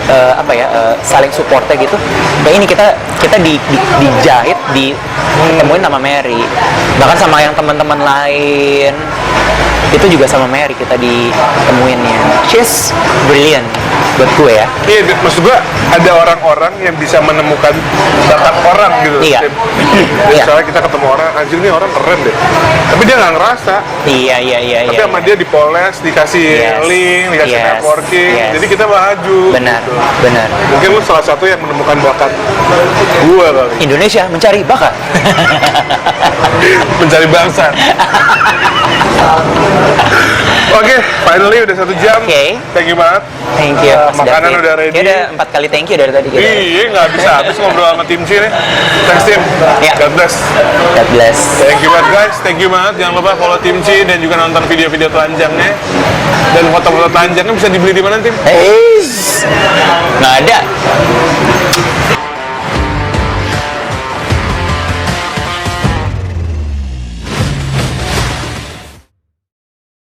saling supportnya gitu. Kayak ini kita dijahit, ditemuin sama Mary. Bahkan sama yang teman-teman lain itu juga sama Mary kita ditemuinnya. She's brilliant buat gue ya. Iya, maksud gue ada orang-orang yang bisa menemukan bakat orang gitu. Iya. Iya. Misalnya kita ketemu orang, anjir ini orang keren deh. Tapi dia nggak ngerasa. Iya. Tapi sama dia dipoles, dikasih Yes. link, dikasih Yes. networking. Yes. Jadi kita maju. Benar, gitu. benar. Mungkin lu salah satu yang menemukan bakat gue kali. Indonesia mencari bakat. Mencari bangsa. Oke, finally udah 1 jam. Oke. Thank you banget. Thank you. Mas Makanan David. udah ready. Ya udah 4 kali thank you dari tadi kita. Iya, nggak bisa habis ngobrol sama tim C nih. Thanks tim. Ya. God bless. God bless. Thank you banget guys, thank you banget. Jangan lupa follow tim C dan juga nonton video-video telanjangnya. Dan foto-foto telanjangnya bisa dibeli di mana tim? Hey.